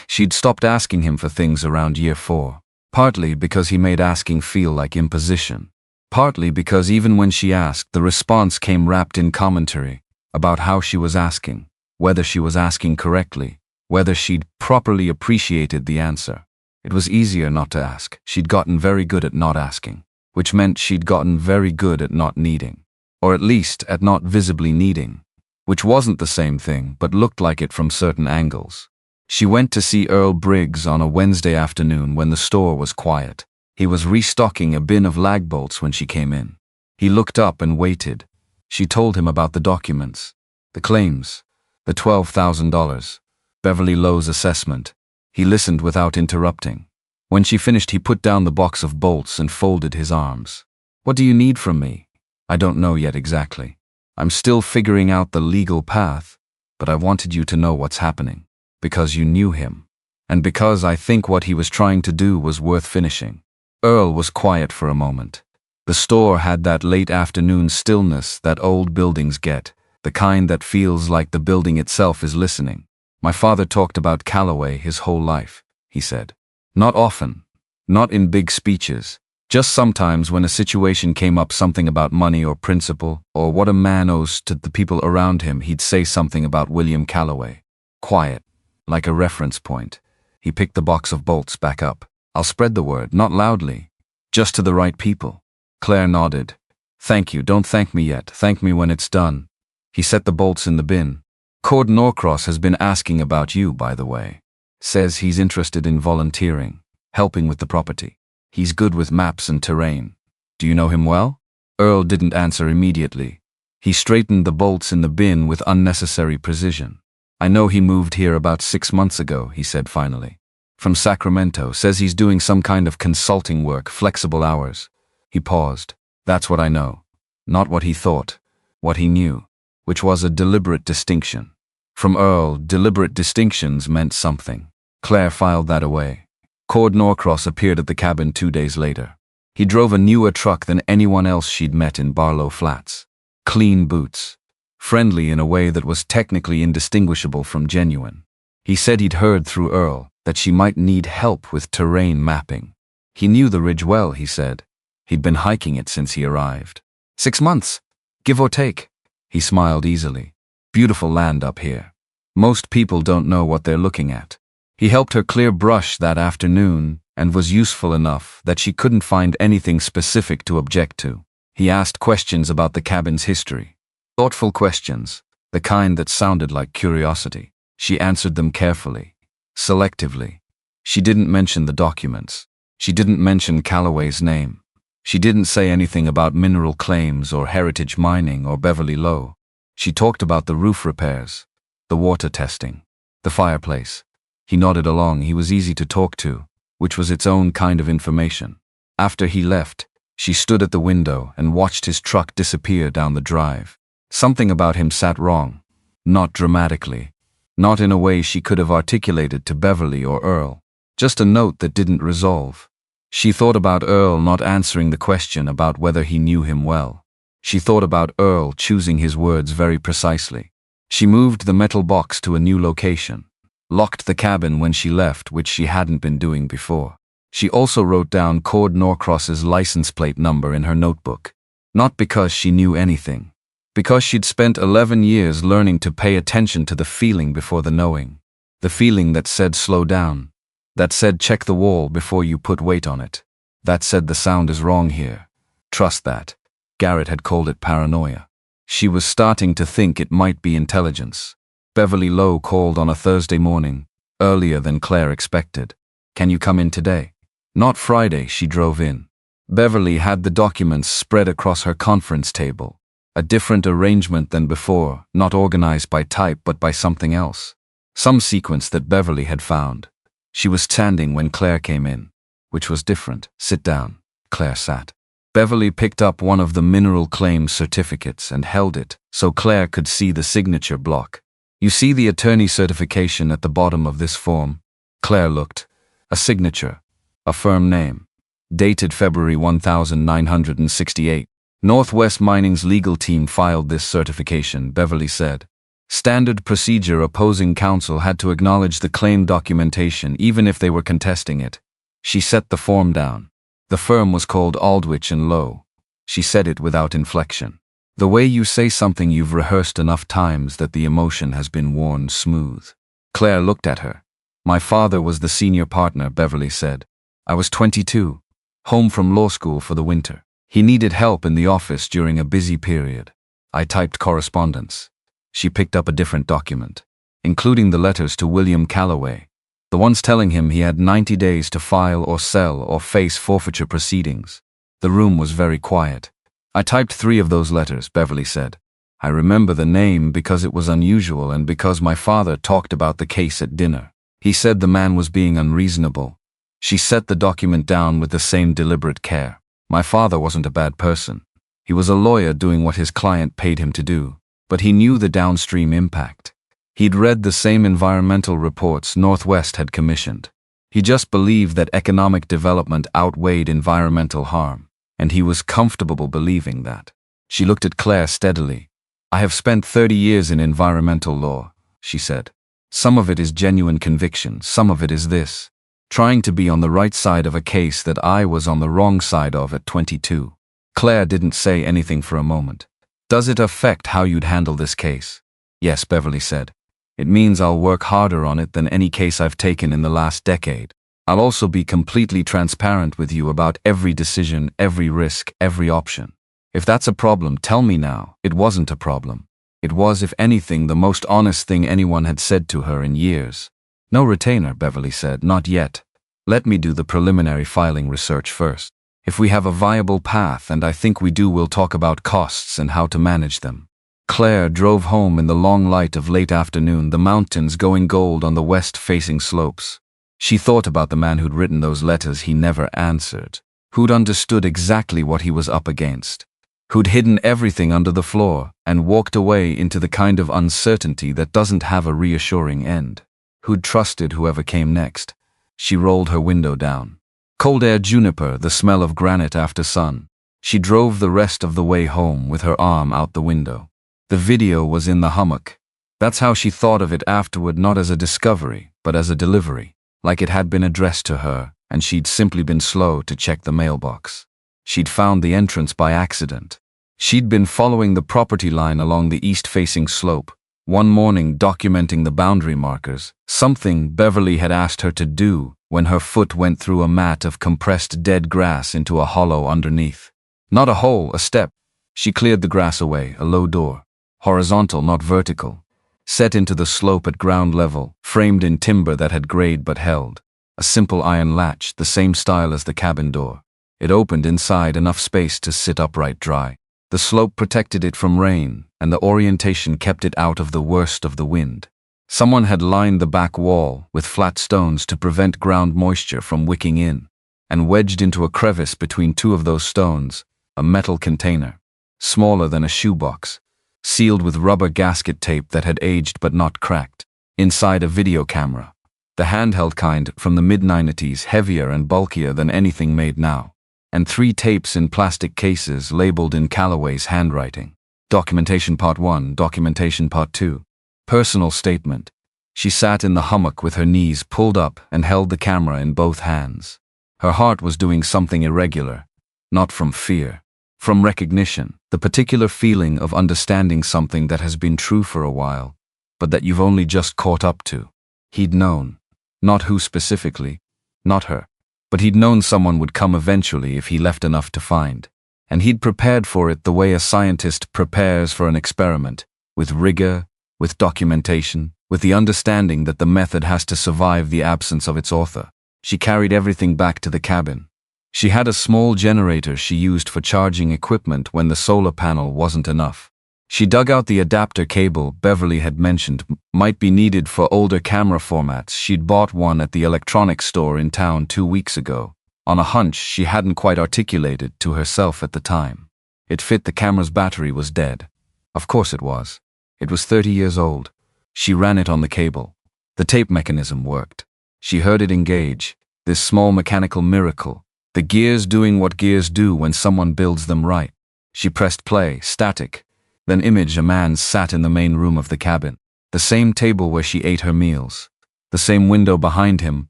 She'd stopped asking him for things around year 4, partly because he made asking feel like imposition. Partly because even when she asked, the response came wrapped in commentary about how she was asking, whether she was asking correctly, whether she'd properly appreciated the answer. It was easier not to ask. She'd gotten very good at not asking, which meant she'd gotten very good at not needing, or at least at not visibly needing, which wasn't the same thing but looked like it from certain angles. She went to see Earl Briggs on a Wednesday afternoon when the store was quiet. He was restocking a bin of lag bolts when she came in. He looked up and waited. She told him about the documents, the claims, the $12,000, Beverly Lowe's assessment. He listened without interrupting. When she finished, he put down the box of bolts and folded his arms. What do you need from me? I don't know yet exactly. I'm still figuring out the legal path, but I wanted you to know what's happening, because you knew him, and because I think what he was trying to do was worth finishing. Earl was quiet for a moment. The store had that late afternoon stillness that old buildings get, the kind that feels like the building itself is listening. My father talked about Calloway his whole life, he said. Not often, not in big speeches, Just sometimes when a situation came up, something about money or principle, or what a man owes to the people around him, he'd say something about William Calloway. Quiet, like a reference point. He picked the box of bolts back up. I'll spread the word, not loudly, just to the right people. Claire nodded. Thank you, don't thank me yet, thank me when it's done. He set the bolts in the bin. Cord Norcross has been asking about you, by the way. Says he's interested in volunteering, helping with the property. He's good with maps and terrain. Do you know him well? Earl didn't answer immediately. He straightened the bolts in the bin with unnecessary precision. I know he moved here about 6 months ago, he said finally. From Sacramento, says he's doing some kind of consulting work, flexible hours. He paused. That's what I know. Not what he thought, what he knew, which was a deliberate distinction. From Earl, deliberate distinctions meant something. Claire filed that away. Cord Norcross appeared at the cabin 2 days later. He drove a newer truck than anyone else she'd met in Barlow Flats. Clean boots. Friendly in a way that was technically indistinguishable from genuine. He said he'd heard through Earl that she might need help with terrain mapping. He knew the ridge well, he said. He'd been hiking it since he arrived. 6 months, give or take. He smiled easily. Beautiful land up here. Most people don't know what they're looking at. He helped her clear brush that afternoon and was useful enough that she couldn't find anything specific to object to. He asked questions about the cabin's history. Thoughtful questions, the kind that sounded like curiosity. She answered them carefully, selectively. She didn't mention the documents. She didn't mention Calloway's name. She didn't say anything about mineral claims or heritage mining or Beverly Lowe. She talked about the roof repairs, the water testing, the fireplace. He nodded along. He was easy to talk to, which was its own kind of information. After he left, she stood at the window and watched his truck disappear down the drive. Something about him sat wrong. Not dramatically. Not in a way she could have articulated to Beverly or Earl. Just a note that didn't resolve. She thought about Earl not answering the question about whether he knew him well. She thought about Earl choosing his words very precisely. She moved the metal box to a new location. Locked the cabin when she left, which she hadn't been doing before. She also wrote down Cord Norcross's license plate number in her notebook. Not because she knew anything. Because she'd spent 11 years learning to pay attention to the feeling before the knowing. The feeling that said slow down. That said check the wall before you put weight on it. That said the sound is wrong here. Trust that. Garrett had called it paranoia. She was starting to think it might be intelligence. Beverly Lowe called on a Thursday morning, earlier than Claire expected. Can you come in today? Not Friday, she drove in. Beverly had the documents spread across her conference table. A different arrangement than before, not organized by type but by something else. Some sequence that Beverly had found. She was standing when Claire came in, which was different. Sit down. Claire sat. Beverly picked up one of the mineral claims certificates and held it so Claire could see the signature block. You see the attorney certification at the bottom of this form? Claire looked. A signature. A firm name. Dated February 1968. Northwest Mining's legal team filed this certification, Beverly said. Standard procedure. Opposing counsel had to acknowledge the claim documentation even if they were contesting it. She set the form down. The firm was called Aldwych and Lowe. She said it without inflection. The way you say something you've rehearsed enough times that the emotion has been worn smooth. Claire looked at her. My father was the senior partner, Beverly said. I was 22, home from law school for the winter. He needed help in the office during a busy period. I typed correspondence. She picked up a different document, including the letters to William Calloway, the ones telling him he had 90 days to file or sell or face forfeiture proceedings. The room was very quiet. I typed 3 of those letters, Beverly said. I remember the name because it was unusual and because my father talked about the case at dinner. He said the man was being unreasonable. She set the document down with the same deliberate care. My father wasn't a bad person. He was a lawyer doing what his client paid him to do, but he knew the downstream impact. He'd read the same environmental reports Northwest had commissioned. He just believed that economic development outweighed environmental harm, and he was comfortable believing that. She looked at Claire steadily. I have spent 30 years in environmental law, she said. Some of it is genuine conviction, some of it is this. trying to be on the right side of a case that I was on the wrong side of at 22. Claire didn't say anything for a moment. Does it affect how you'd handle this case? Yes, Beverly said. It means I'll work harder on it than any case I've taken in the last decade. I'll also be completely transparent with you about every decision, every risk, every option. If that's a problem, tell me now. It wasn't a problem. It was, if anything, the most honest thing anyone had said to her in years. No retainer, Beverly said, not yet. Let me do the preliminary filing research first. If we have a viable path, and I think we do, we'll talk about costs and how to manage them. Claire drove home in the long light of late afternoon, the mountains going gold on the west-facing slopes. She thought about the man who'd written those letters he never answered, who'd understood exactly what he was up against, who'd hidden everything under the floor and walked away into the kind of uncertainty that doesn't have a reassuring end, who'd trusted whoever came next. She rolled her window down. Cold air, juniper, the smell of granite after sun. She drove the rest of the way home with her arm out the window. The video was in the hummock. That's how she thought of it afterward, not as a discovery, but as a delivery, like it had been addressed to her, and she'd simply been slow to check the mailbox. She'd found the entrance by accident. She'd been following the property line along the east-facing slope, one morning documenting the boundary markers, something Beverly had asked her to do when her foot went through a mat of compressed dead grass into a hollow underneath. Not a hole, a step. She cleared the grass away, a low door, horizontal, not vertical, set into the slope at ground level, framed in timber that had grayed but held. A simple iron latch, the same style as the cabin door. It opened inside, enough space to sit upright dry. The slope protected it from rain, and the orientation kept it out of the worst of the wind. Someone had lined the back wall with flat stones to prevent ground moisture from wicking in, and wedged into a crevice between two of those stones, a metal container, smaller than a shoebox, sealed with rubber gasket tape that had aged but not cracked. Inside, a video camera, the handheld kind from the mid-90s, heavier and bulkier than anything made now, and 3 tapes in plastic cases labeled in Calloway's handwriting. Documentation Part 1, Documentation Part 2. Personal statement. She sat in the hummock with her knees pulled up and held the camera in both hands. Her heart was doing something irregular, not from fear, from recognition, the particular feeling of understanding something that has been true for a while, but that you've only just caught up to. He'd known. Not who specifically, not her, but he'd known someone would come eventually if he left enough to find. And he'd prepared for it the way a scientist prepares for an experiment, with rigor, with documentation, with the understanding that the method has to survive the absence of its author. She carried everything back to the cabin. She had a small generator she used for charging equipment when the solar panel wasn't enough. She dug out the adapter cable Beverly had mentioned might be needed for older camera formats. She'd bought one at the electronics store in town 2 weeks ago, on a hunch she hadn't quite articulated to herself at the time. It fit. The camera's battery was dead. Of course it was. It was 30 years old. She ran it on the cable. The tape mechanism worked. She heard it engage, this small mechanical miracle, the gears doing what gears do when someone builds them right. She pressed play, static. Then image: a man sat in the main room of the cabin, the same table where she ate her meals, the same window behind him,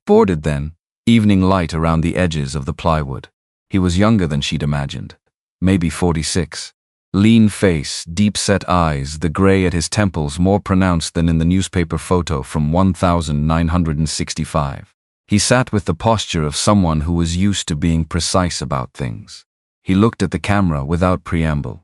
boarded then, evening light around the edges of the plywood. He was younger than she'd imagined, maybe 46. Lean face, deep-set eyes, the gray at his temples more pronounced than in the newspaper photo from 1965. He sat with the posture of someone who was used to being precise about things. He looked at the camera without preamble.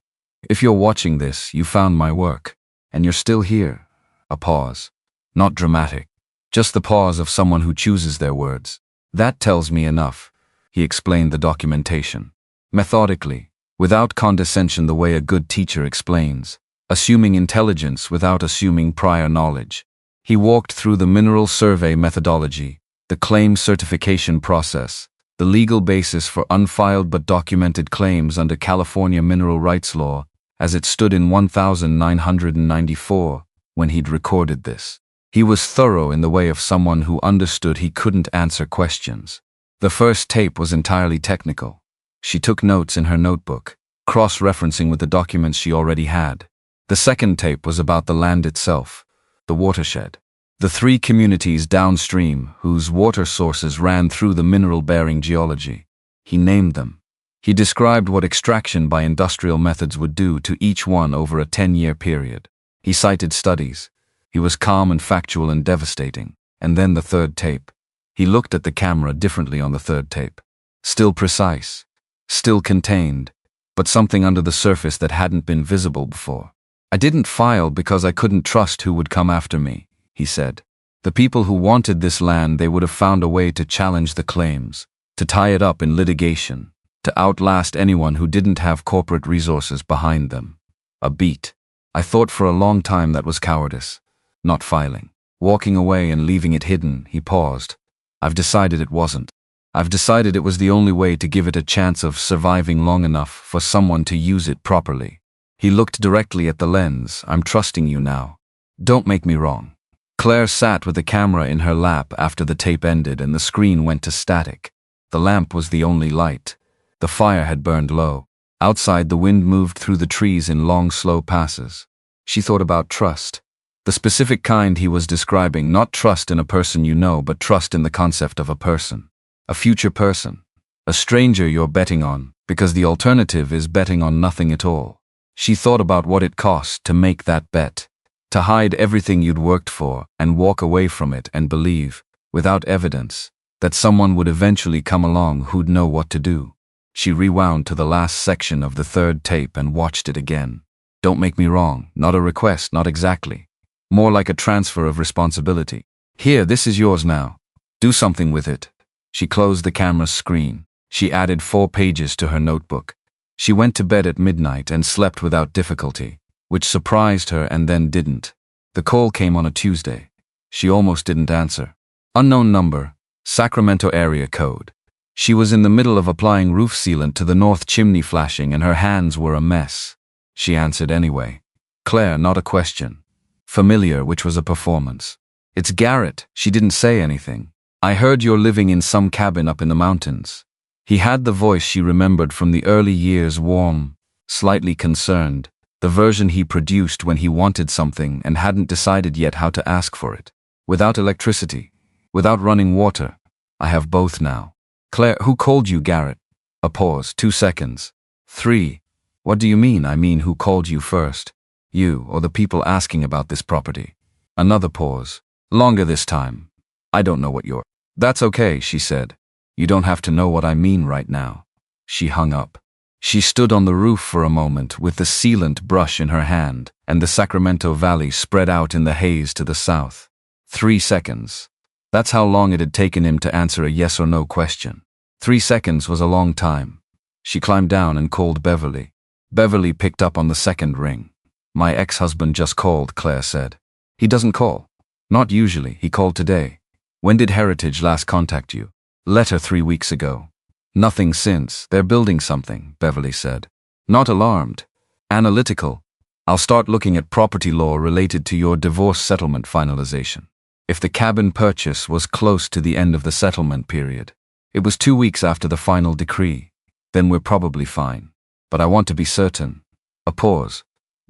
If you're watching this, you found my work, and you're still here. A pause. Not dramatic. Just the pause of someone who chooses their words. That tells me enough. He explained the documentation. Methodically, without condescension, the way a good teacher explains, assuming intelligence without assuming prior knowledge. He walked through the mineral survey methodology, the claim certification process, the legal basis for unfiled but documented claims under California mineral rights law, as it stood in 1994, when he'd recorded this. He was thorough in the way of someone who understood he couldn't answer questions. The first tape was entirely technical. She took notes in her notebook, cross-referencing with the documents she already had. The second tape was about the land itself, the watershed. The 3 communities downstream whose water sources ran through the mineral-bearing geology. He named them. He described what extraction by industrial methods would do to each one over a 10-year period. He cited studies. He was calm and factual and devastating. And then the 3rd tape. He looked at the camera differently on the 3rd tape. Still precise. Still contained. But something under the surface that hadn't been visible before. I didn't file because I couldn't trust who would come after me, he said. The people who wanted this land, they would have found a way to challenge the claims, to tie it up in litigation, to outlast anyone who didn't have corporate resources behind them. A beat. I thought for a long time that was cowardice, not filing. Walking away and leaving it hidden, he paused. I've decided it wasn't. I've decided it was the only way to give it a chance of surviving long enough for someone to use it properly. He looked directly at the lens. I'm trusting you now. Don't make me wrong. Claire sat with the camera in her lap after the tape ended and the screen went to static. The lamp was the only light. The fire had burned low. Outside, the wind moved through the trees in long, slow passes. She thought about trust. The specific kind he was describing, not trust in a person you know, but trust in the concept of a person. A future person. A stranger you're betting on, because the alternative is betting on nothing at all. She thought about what it cost to make that bet. To hide everything you'd worked for and walk away from it and believe, without evidence, that someone would eventually come along who'd know what to do. She rewound to the last section of the 3rd tape and watched it again. Don't make me wrong, not a request, not exactly. More like a transfer of responsibility. Here, this is yours now. Do something with it. She closed the camera's screen. She added 4 pages to her notebook. She went to bed at midnight and slept without difficulty, which surprised her and then didn't. The call came on a Tuesday. She almost didn't answer. Unknown number, Sacramento area code. She was in the middle of applying roof sealant to the north chimney flashing and her hands were a mess. She answered anyway. Claire, not a question. Familiar, which was a performance. It's Garrett. She didn't say anything. I heard you're living in some cabin up in the mountains. He had the voice she remembered from the early years, warm, slightly concerned, the version he produced when he wanted something and hadn't decided yet how to ask for it. Without electricity, without running water. I have both now. Claire, who called you, Garrett? A pause, 2 seconds. 3. What do you mean? I mean, who called you first? You, or the people asking about this property? Another pause. Longer this time. I don't know what you're... That's okay, she said. You don't have to know what I mean right now. She hung up. She stood on the roof for a moment with the sealant brush in her hand and the Sacramento Valley spread out in the haze to the south. 3 seconds. That's how long it had taken him to answer a yes or no question. 3 seconds was a long time. She climbed down and called Beverly. Beverly picked up on the 2nd ring. My ex-husband just called, Claire said. He doesn't call. Not usually. He called today. When did Heritage last contact you? Letter 3 weeks ago. Nothing since. They're building something, Beverly said. Not alarmed. Analytical. I'll start looking at property law related to your divorce settlement finalization. If the cabin purchase was close to the end of the settlement period, it was 2 weeks after the final decree, then we're probably fine. But I want to be certain. A pause.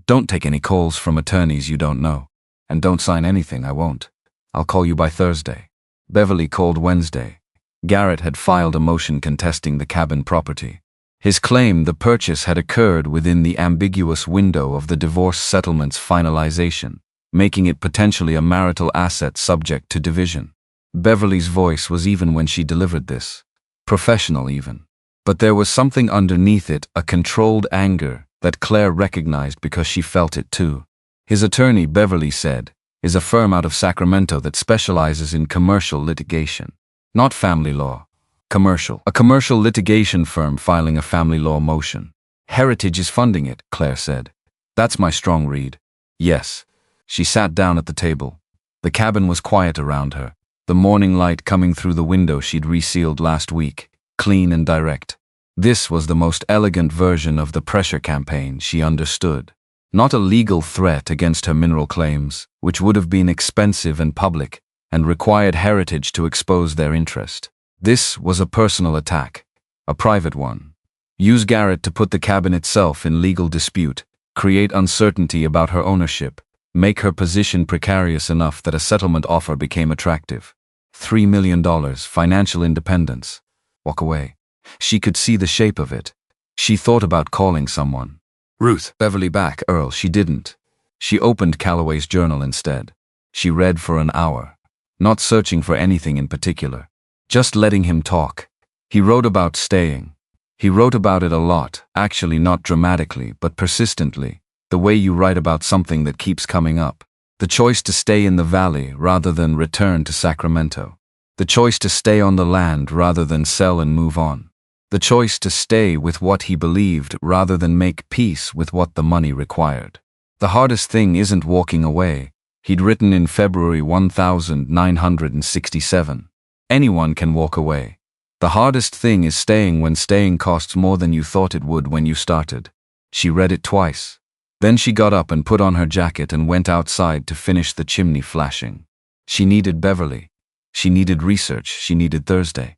Don't take any calls from attorneys you don't know. And don't sign anything, I won't. I'll call you by Thursday. Beverly called Wednesday. Garrett had filed a motion contesting the cabin property. His claim the purchase had occurred within the ambiguous window of the divorce settlement's finalization, making it potentially a marital asset subject to division. Beverly's voice was even when she delivered this. Professional even. But there was something underneath it, a controlled anger that Claire recognized because she felt it too. His attorney, Beverly said, is a firm out of Sacramento that specializes in commercial litigation. Not family law. Commercial. A commercial litigation firm filing a family law motion. Heritage is funding it, Claire said. That's my strong read. Yes. She sat down at the table. The cabin was quiet around her, the morning light coming through the window she'd resealed last week, clean and direct. This was the most elegant version of the pressure campaign she understood. Not a legal threat against her mineral claims, which would have been expensive and public, and required Heritage to expose their interest. This was a personal attack, a private one. Use Garrett to put the cabin itself in legal dispute, create uncertainty about her ownership, Make her position precarious enough that a settlement offer became attractive. $3 million, financial independence. Walk away. She could see the shape of it. She thought about calling someone. Ruth, Beverly back, Earl, she didn't. She opened Calloway's journal instead. She read for an hour, not searching for anything in particular, just letting him talk. He wrote about staying. He wrote about it a lot, actually not dramatically, but persistently, the way you write about something that keeps coming up. The choice to stay in the valley rather than return to Sacramento. The choice to stay on the land rather than sell and move on. The choice to stay with what he believed rather than make peace with what the money required. The hardest thing isn't walking away, he'd written in February 1967. Anyone can walk away. The hardest thing is staying when staying costs more than you thought it would when you started. She read it twice. Then she got up and put on her jacket and went outside to finish the chimney flashing. She needed Beverly. She needed research. She needed Thursday.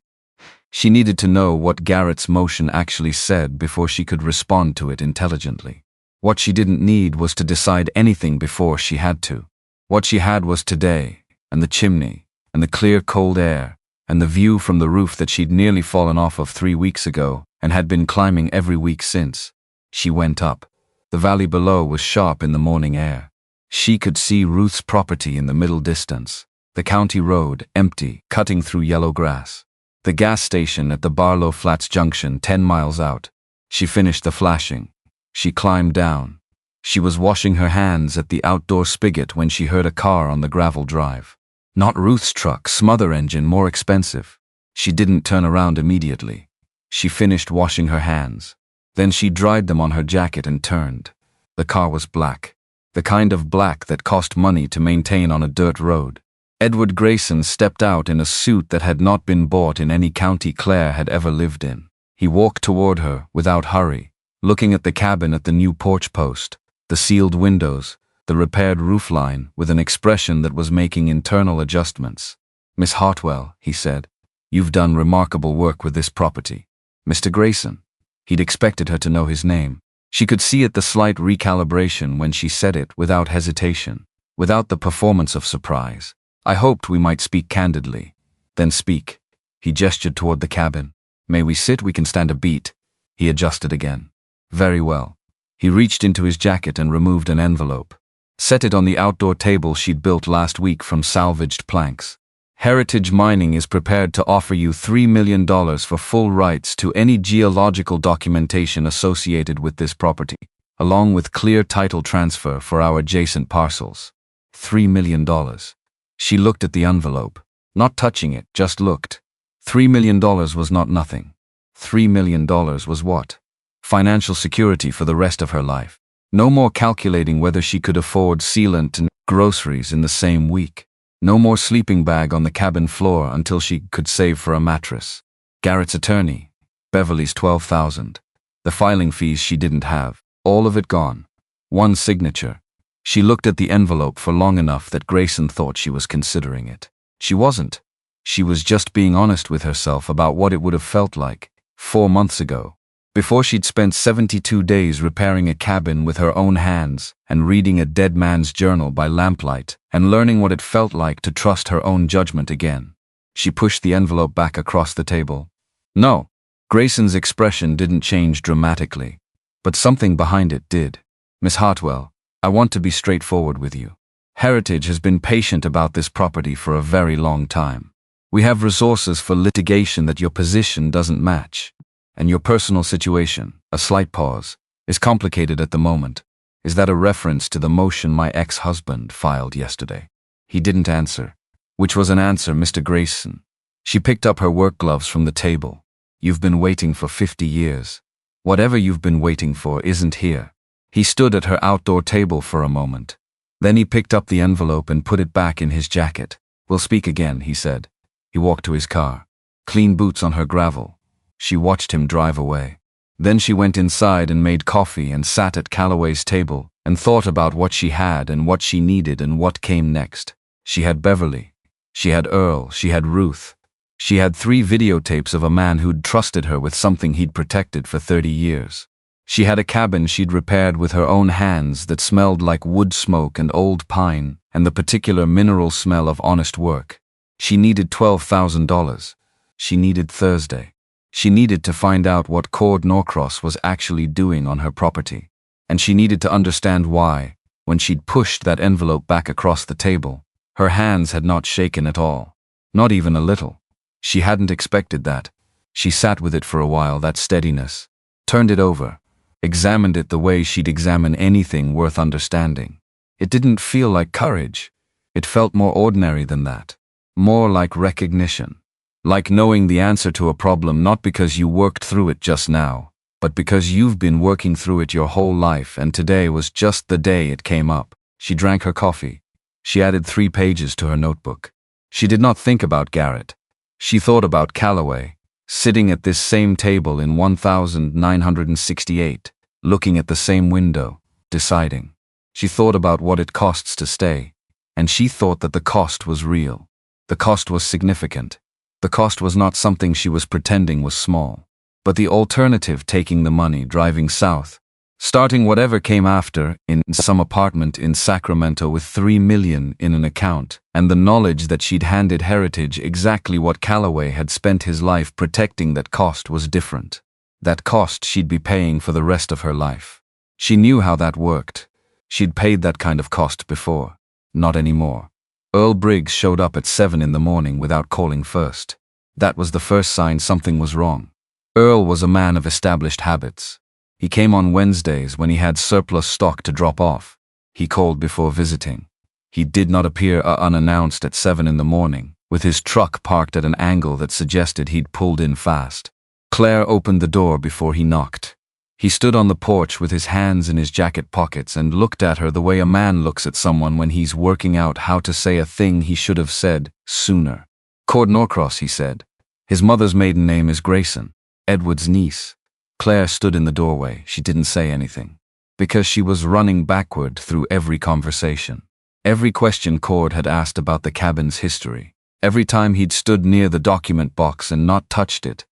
She needed to know what Garrett's motion actually said before she could respond to it intelligently. What she didn't need was to decide anything before she had to. What she had was today, and the chimney, and the clear cold air, and the view from the roof that she'd nearly fallen off of 3 weeks ago and had been climbing every week since. She went up. The valley below was sharp in the morning air. She could see Ruth's property in the middle distance, the county road, empty, cutting through yellow grass. The gas station at the Barlow Flats Junction 10 miles out. She finished the flashing. She climbed down. She was washing her hands at the outdoor spigot when she heard a car on the gravel drive. Not Ruth's truck, smother engine, more expensive. She didn't turn around immediately. She finished washing her hands. Then she dried them on her jacket and turned. The car was black. The kind of black that cost money to maintain on a dirt road. Edward Grayson stepped out in a suit that had not been bought in any county Claire had ever lived in. He walked toward her without hurry, looking at the cabin at the new porch post, the sealed windows, the repaired roofline, with an expression that was making internal adjustments. "Miss Hartwell," he said, "you've done remarkable work with this property." "Mr. Grayson." He'd expected her to know his name. She could see at the slight recalibration when she said it without hesitation, without the performance of surprise. "I hoped we might speak candidly." "Then speak." He gestured toward the cabin. "May we sit? We can stand a beat." He adjusted again. "Very well." He reached into his jacket and removed an envelope. Set it on the outdoor table she'd built last week from salvaged planks. "Heritage Mining is prepared to offer you $3 million for full rights to any geological documentation associated with this property, along with clear title transfer for our adjacent parcels." $3 million. She looked at the envelope, not touching it, just looked. $3 million was not nothing. $3 million was what? Financial security for the rest of her life. No more calculating whether she could afford sealant and groceries in the same week. No more sleeping bag on the cabin floor until she could save for a mattress. Garrett's attorney. Beverly's $12,000. The filing fees she didn't have. All of it gone. One signature. She looked at the envelope for long enough that Grayson thought she was considering it. She wasn't. She was just being honest with herself about what it would have felt like 4 months ago. Before she'd spent 72 days repairing a cabin with her own hands and reading a dead man's journal by lamplight and learning what it felt like to trust her own judgment again. She pushed the envelope back across the table. "No." Grayson's expression didn't change dramatically, but something behind it did. "Miss Hartwell, I want to be straightforward with you. Heritage has been patient about this property for a very long time. We have resources for litigation that your position doesn't match. And your personal situation," a slight pause, "is complicated at the moment. Is that a reference to the motion my ex-husband filed yesterday?" He didn't answer. Which was an answer, Mr. Grayson. She picked up her work gloves from the table. "You've been waiting for 50 years. Whatever you've been waiting for isn't here." He stood at her outdoor table for a moment. Then he picked up the envelope and put it back in his jacket. "We'll speak again," he said. He walked to his car. Clean boots on her gravel. She watched him drive away. Then she went inside and made coffee and sat at Calloway's table and thought about what she had and what she needed and what came next. She had Beverly. She had Earl. She had Ruth. She had 3 videotapes of a man who'd trusted her with something he'd protected for 30 years. She had a cabin she'd repaired with her own hands that smelled like wood smoke and old pine and the particular mineral smell of honest work. She needed $12,000. She needed Thursday. She needed to find out what Cord Norcross was actually doing on her property. And she needed to understand why, when she'd pushed that envelope back across the table, her hands had not shaken at all. Not even a little. She hadn't expected that. She sat with it for a while, that steadiness, turned it over, examined it the way she'd examine anything worth understanding. It didn't feel like courage. It felt more ordinary than that. More like recognition. Like knowing the answer to a problem not because you worked through it just now, but because you've been working through it your whole life and today was just the day it came up. She drank her coffee. She added 3 pages to her notebook. She did not think about Garrett. She thought about Calloway, sitting at this same table in 1968, looking at the same window, deciding. She thought about what it costs to stay, and she thought that the cost was real. The cost was significant. The cost was not something she was pretending was small, but the alternative, taking the money, driving south, starting whatever came after in some apartment in Sacramento with $3 million in an account, and the knowledge that she'd handed Heritage exactly what Calloway had spent his life protecting. That cost was different. That cost she'd be paying for the rest of her life. She knew how that worked. She'd paid that kind of cost before. Not anymore. Earl Briggs showed up at 7 in the morning without calling first. That was the first sign something was wrong. Earl was a man of established habits. He came on Wednesdays when he had surplus stock to drop off. He called before visiting. He did not appear unannounced at 7 in the morning, with his truck parked at an angle that suggested he'd pulled in fast. Claire opened the door before he knocked. He stood on the porch with his hands in his jacket pockets and looked at her the way a man looks at someone when he's working out how to say a thing he should have said sooner. Cord Norcross, he said. His mother's maiden name is Grayson, Edward's niece. Claire stood in the doorway. She didn't say anything, because she was running backward through every conversation. Every question Cord had asked about the cabin's history. Every time he'd stood near the document box and not touched it,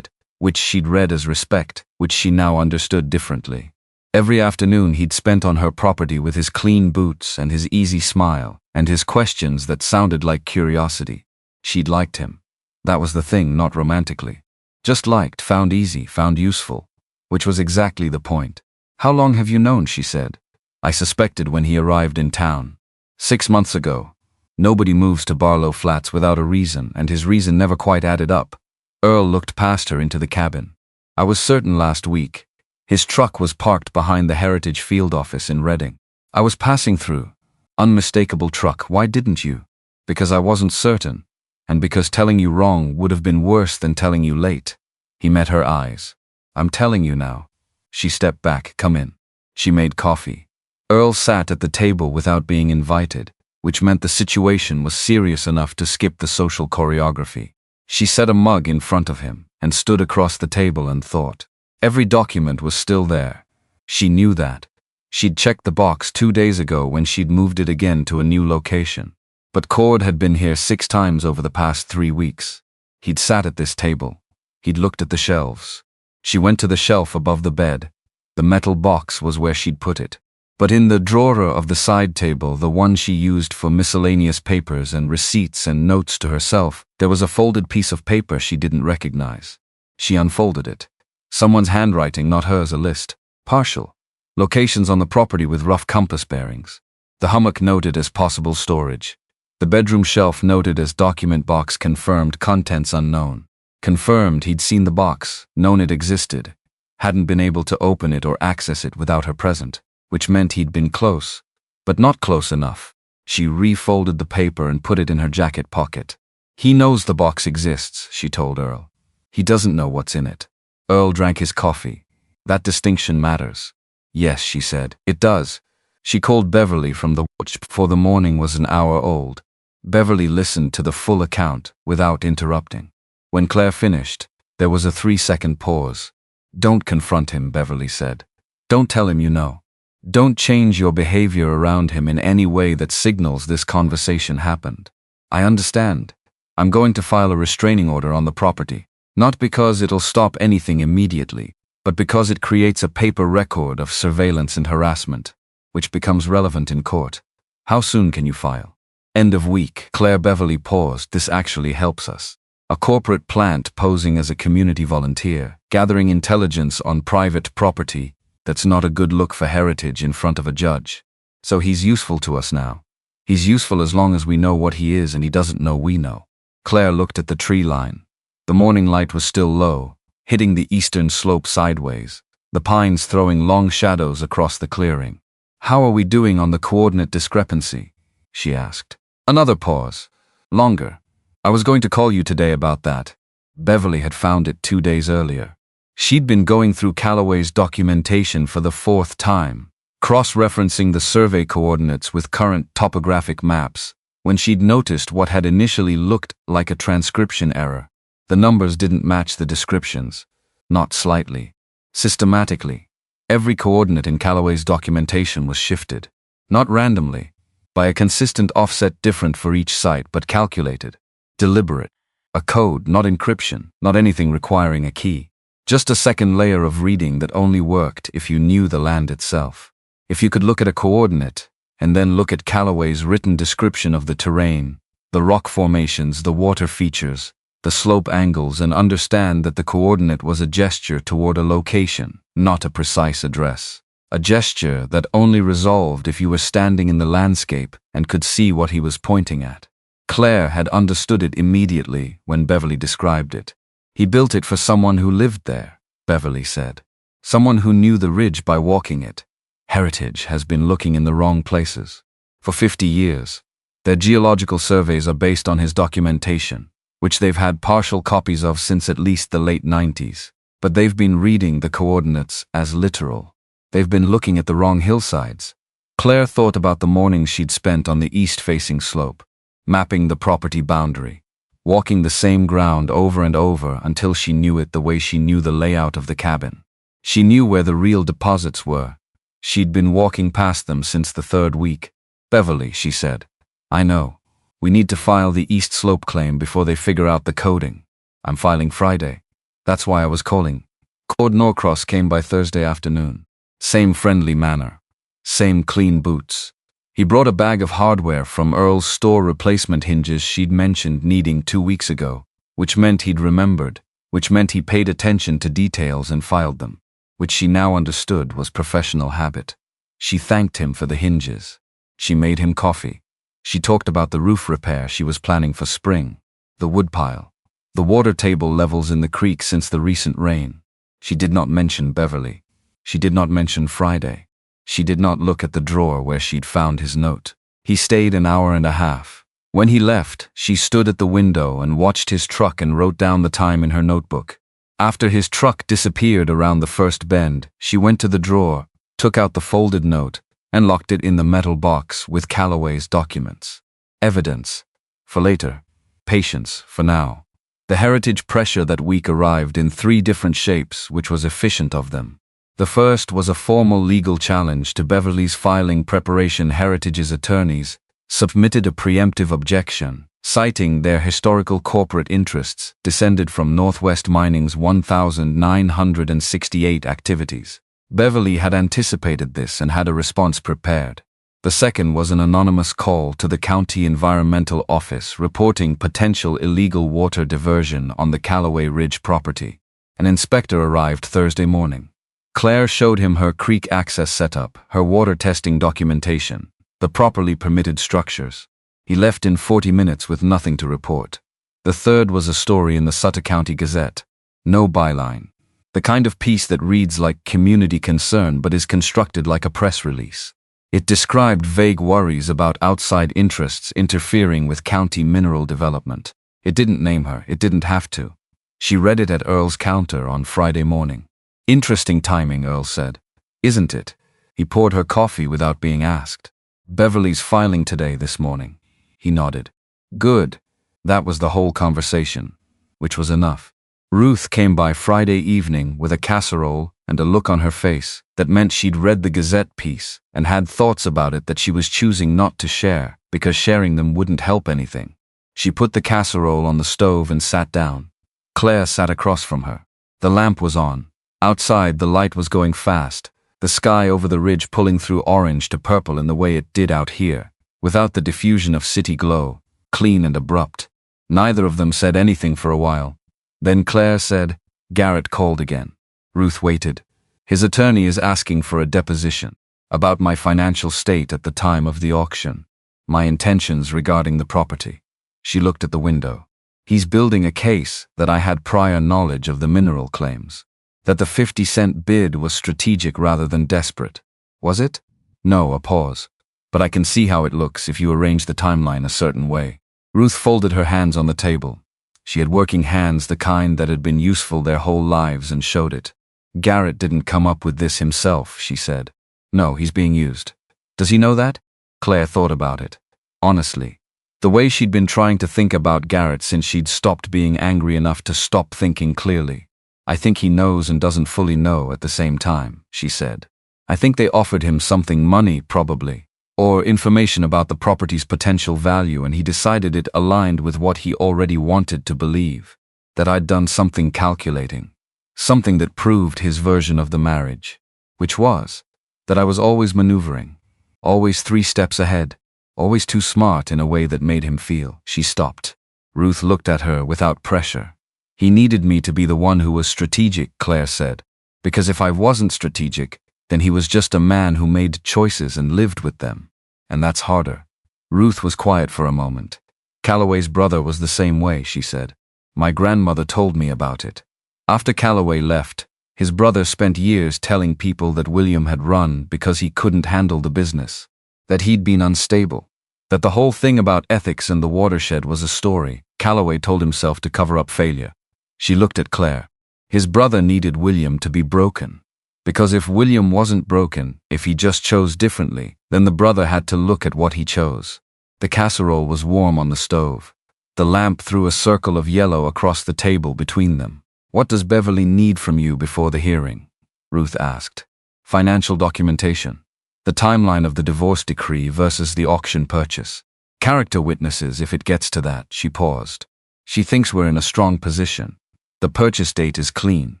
which she'd read as respect, which she now understood differently. Every afternoon he'd spent on her property with his clean boots and his easy smile and his questions that sounded like curiosity. She'd liked him. That was the thing, not romantically. Just liked, found easy, found useful, which was exactly the point. How long have you known, she said. I suspected when he arrived in town. 6 months ago. Nobody moves to Barlow Flats without a reason, and his reason never quite added up. Earl looked past her into the cabin. I was certain last week. His truck was parked behind the Heritage field office in Reading. I was passing through. Unmistakable truck. Why didn't you? Because I wasn't certain. And because telling you wrong would have been worse than telling you late. He met her eyes. I'm telling you now. She stepped back. Come in. She made coffee. Earl sat at the table without being invited, which meant the situation was serious enough to skip the social choreography. She set a mug in front of him and stood across the table and thought. Every document was still there. She knew that. She'd checked the box 2 days ago when she'd moved it again to a new location. But Cord had been here 6 times over the past 3 weeks. He'd sat at this table. He'd looked at the shelves. She went to the shelf above the bed. The metal box was where she'd put it. But in the drawer of the side table, the one she used for miscellaneous papers and receipts and notes to herself, there was a folded piece of paper she didn't recognize. She unfolded it. Someone's handwriting, not hers, a list. Partial. Locations on the property with rough compass bearings. The hummock noted as possible storage. The bedroom shelf noted as document box confirmed, contents unknown. Confirmed he'd seen the box, known it existed. Hadn't been able to open it or access it without her present, which meant he'd been close, but not close enough. She refolded the paper and put it in her jacket pocket. He knows the box exists, she told Earl. He doesn't know what's in it. Earl drank his coffee. That distinction matters. Yes, she said, it does. She called Beverly from the watch before the morning was an hour old. Beverly listened to the full account without interrupting. When Claire finished, there was a 3-second pause. Don't confront him, Beverly said. Don't tell him you know. Don't change your behavior around him in any way that signals this conversation happened. I understand. I'm going to file a restraining order on the property. Not because it'll stop anything immediately, but because it creates a paper record of surveillance and harassment, which becomes relevant in court. How soon can you file? End of week. Claire Beverly paused. This actually helps us. A corporate plant posing as a community volunteer, gathering intelligence on private property. That's not a good look for Heritage in front of a judge. So he's useful to us now. He's useful as long as we know what he is and he doesn't know we know. Claire looked at the tree line. The morning light was still low, hitting the eastern slope sideways, the pines throwing long shadows across the clearing. How are we doing on the coordinate discrepancy? She asked. Another pause. Longer. I was going to call you today about that. Beverly had found it 2 days earlier. She'd been going through Calloway's documentation for the 4th time, cross-referencing the survey coordinates with current topographic maps, when she'd noticed what had initially looked like a transcription error. The numbers didn't match the descriptions. Not slightly. Systematically. Every coordinate in Calloway's documentation was shifted. Not randomly. By a consistent offset different for each site, but calculated. Deliberate. A code, not encryption, not anything requiring a key. Just a second layer of reading that only worked if you knew the land itself. If you could look at a coordinate, and then look at Calloway's written description of the terrain, the rock formations, the water features, the slope angles, and understand that the coordinate was a gesture toward a location, not a precise address. A gesture that only resolved if you were standing in the landscape and could see what he was pointing at. Claire had understood it immediately when Beverly described it. He built it for someone who lived there, Beverly said. Someone who knew the ridge by walking it. Heritage has been looking in the wrong places. For 50 years. Their geological surveys are based on his documentation, which they've had partial copies of since at least the late 90s. But they've been reading the coordinates as literal. They've been looking at the wrong hillsides. Claire thought about the mornings she'd spent on the east-facing slope, mapping the property boundary, walking the same ground over and over until she knew it the way she knew the layout of the cabin. She knew where the real deposits were. She'd been walking past them since the 3rd week. Beverly, she said. I know. We need to file the East Slope claim before they figure out the coding. I'm filing Friday. That's why I was calling. Cord Norcross came by Thursday afternoon. Same friendly manner. Same clean boots. He brought a bag of hardware from Earl's store replacement hinges she'd mentioned needing 2 weeks ago, which meant he'd remembered, which meant he paid attention to details and filed them, which she now understood was professional habit. She thanked him for the hinges. She made him coffee. She talked about the roof repair she was planning for spring, the woodpile, the water table levels in the creek since the recent rain. She did not mention Beverly. She did not mention Friday. She did not look at the drawer where she'd found his note. He stayed an hour and a half. When he left, she stood at the window and watched his truck and wrote down the time in her notebook. After his truck disappeared around the first bend, she went to the drawer, took out the folded note, and locked it in the metal box with Calloway's documents. Evidence. For later. Patience. For now. The Heritage pressure that week arrived in 3 different shapes, which was efficient of them. The first was a formal legal challenge to Beverly's filing preparation. Heritage's attorneys submitted a preemptive objection, citing their historical corporate interests descended from Northwest Mining's 1,968 activities. Beverly had anticipated this and had a response prepared. The second was an anonymous call to the county environmental office reporting potential illegal water diversion on the Calloway Ridge property. An inspector arrived Thursday morning. Claire showed him her creek access setup, her water testing documentation, the properly permitted structures. He left in 40 minutes with nothing to report. The third was a story in the Sutter County Gazette. No byline. The kind of piece that reads like community concern but is constructed like a press release. It described vague worries about outside interests interfering with county mineral development. It didn't name her, it didn't have to. She read it at Earl's counter on Friday morning. Interesting timing, Earl said. Isn't it? He poured her coffee without being asked. Beverly's filing today this morning. He nodded. Good. That was the whole conversation, which was enough. Ruth came by Friday evening with a casserole and a look on her face that meant she'd read the Gazette piece and had thoughts about it that she was choosing not to share because sharing them wouldn't help anything. She put the casserole on the stove and sat down. Claire sat across from her. The lamp was on. Outside, the light was going fast, the sky over the ridge pulling through orange to purple in the way it did out here, without the diffusion of city glow, clean and abrupt. Neither of them said anything for a while. Then Claire said, "Garrett called again." Ruth waited. "His attorney is asking for a deposition about my financial state at the time of the auction, my intentions regarding the property." She looked at the window. "He's building a case that I had prior knowledge of the mineral claims, that the 50-cent bid was strategic rather than desperate. Was it?" "No," a pause. "But I can see how it looks if you arrange the timeline a certain way." Ruth folded her hands on the table. She had working hands, the kind that had been useful their whole lives, and showed it. "Garrett didn't come up with this himself," she said. "No, he's being used." "Does he know that?" Claire thought about it. Honestly, the way she'd been trying to think about Garrett since she'd stopped being angry enough to stop thinking clearly. "I think he knows and doesn't fully know at the same time," she said. "I think they offered him something, money probably, or information about the property's potential value, and he decided it aligned with what he already wanted to believe, that I'd done something calculating, something that proved his version of the marriage, which was that I was always maneuvering, always 3 steps ahead, always too smart in a way that made him feel." She stopped. Ruth looked at her without pressure. "He needed me to be the one who was strategic," Claire said, "because if I wasn't strategic, then he was just a man who made choices and lived with them. And that's harder." Ruth was quiet for a moment. "Calloway's brother was the same way," she said. "My grandmother told me about it. After Calloway left, his brother spent years telling people that William had run because he couldn't handle the business, that he'd been unstable, that the whole thing about ethics and the watershed was a story Calloway told himself to cover up failure." She looked at Claire. "His brother needed William to be broken. Because if William wasn't broken, if he just chose differently, then the brother had to look at what he chose." The casserole was warm on the stove. The lamp threw a circle of yellow across the table between them. "What does Beverly need from you before the hearing?" Ruth asked. "Financial documentation. The timeline of the divorce decree versus the auction purchase. Character witnesses if it gets to that." She paused. "She thinks we're in a strong position. The purchase date is clean.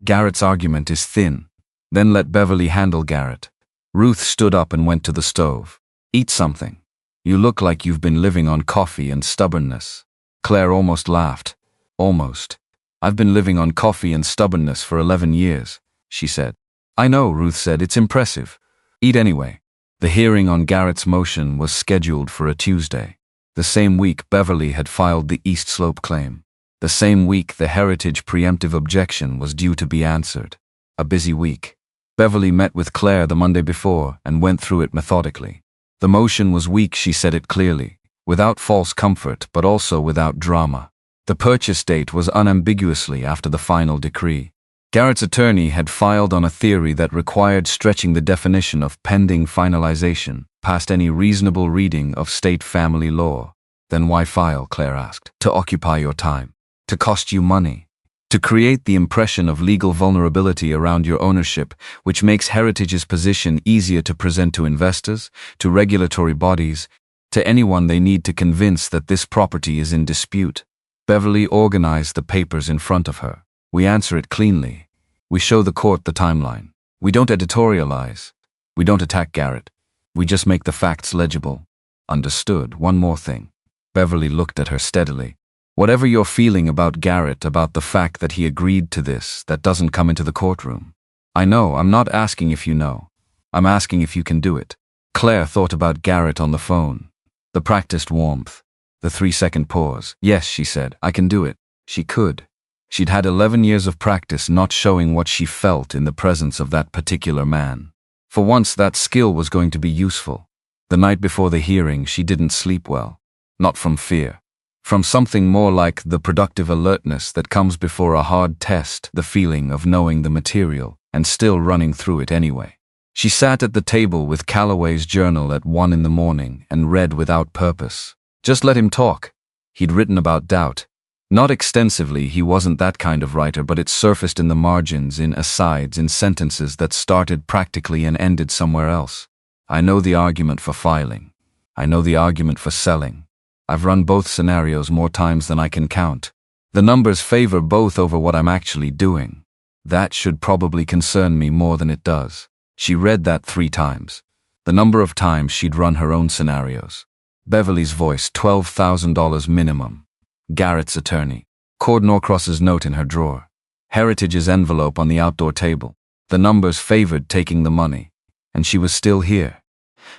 Garrett's argument is thin. Then let Beverly handle Garrett." Ruth stood up and went to the stove. "Eat something. You look like you've been living on coffee and stubbornness." Claire almost laughed. "Almost. I've been living on coffee and stubbornness for 11 years, she said. "I know," Ruth said. "It's impressive. Eat anyway." The hearing on Garrett's motion was scheduled for a Tuesday. The same week Beverly had filed the East Slope claim. The same week the Heritage preemptive objection was due to be answered. A busy week. Beverly met with Claire the Monday before and went through it methodically. The motion was weak, she said it clearly, without false comfort but also without drama. The purchase date was unambiguously after the final decree. Garrett's attorney had filed on a theory that required stretching the definition of pending finalization past any reasonable reading of state family law. "Then why file?" Claire asked. "To occupy your time. To cost you money. To create the impression of legal vulnerability around your ownership, which makes Heritage's position easier to present to investors, to regulatory bodies, to anyone they need to convince that this property is in dispute." Beverly organized the papers in front of her. "We answer it cleanly. We show the court the timeline. We don't editorialize. We don't attack Garrett. We just make the facts legible." "Understood. One more thing." Beverly looked at her steadily. "Whatever you're feeling about Garrett, about the fact that he agreed to this, that doesn't come into the courtroom. I know, I'm not asking if you know. I'm asking if you can do it." Claire thought about Garrett on the phone. The practiced warmth. The 3-second pause. "Yes," she said, "I can do it." She could. She'd had 11 years of practice not showing what she felt in the presence of that particular man. For once, that skill was going to be useful. The night before the hearing, she didn't sleep well. Not from fear. From something more like the productive alertness that comes before a hard test, the feeling of knowing the material and still running through it anyway. She sat at the table with Calloway's journal at 1 in the morning and read without purpose. Just let him talk. He'd written about doubt. Not extensively, he wasn't that kind of writer, but it surfaced in the margins, in asides, in sentences that started practically and ended somewhere else. "I know the argument for filing. I know the argument for selling. I've run both scenarios more times than I can count. The numbers favor both over what I'm actually doing. That should probably concern me more than it does. She read that 3 times. The number of times she'd run her own scenarios. Beverly's voice, $12,000 minimum. Garrett's attorney. Cord Norcross's note in her drawer. Heritage's envelope on the outdoor table. The numbers favored taking the money. And she was still here.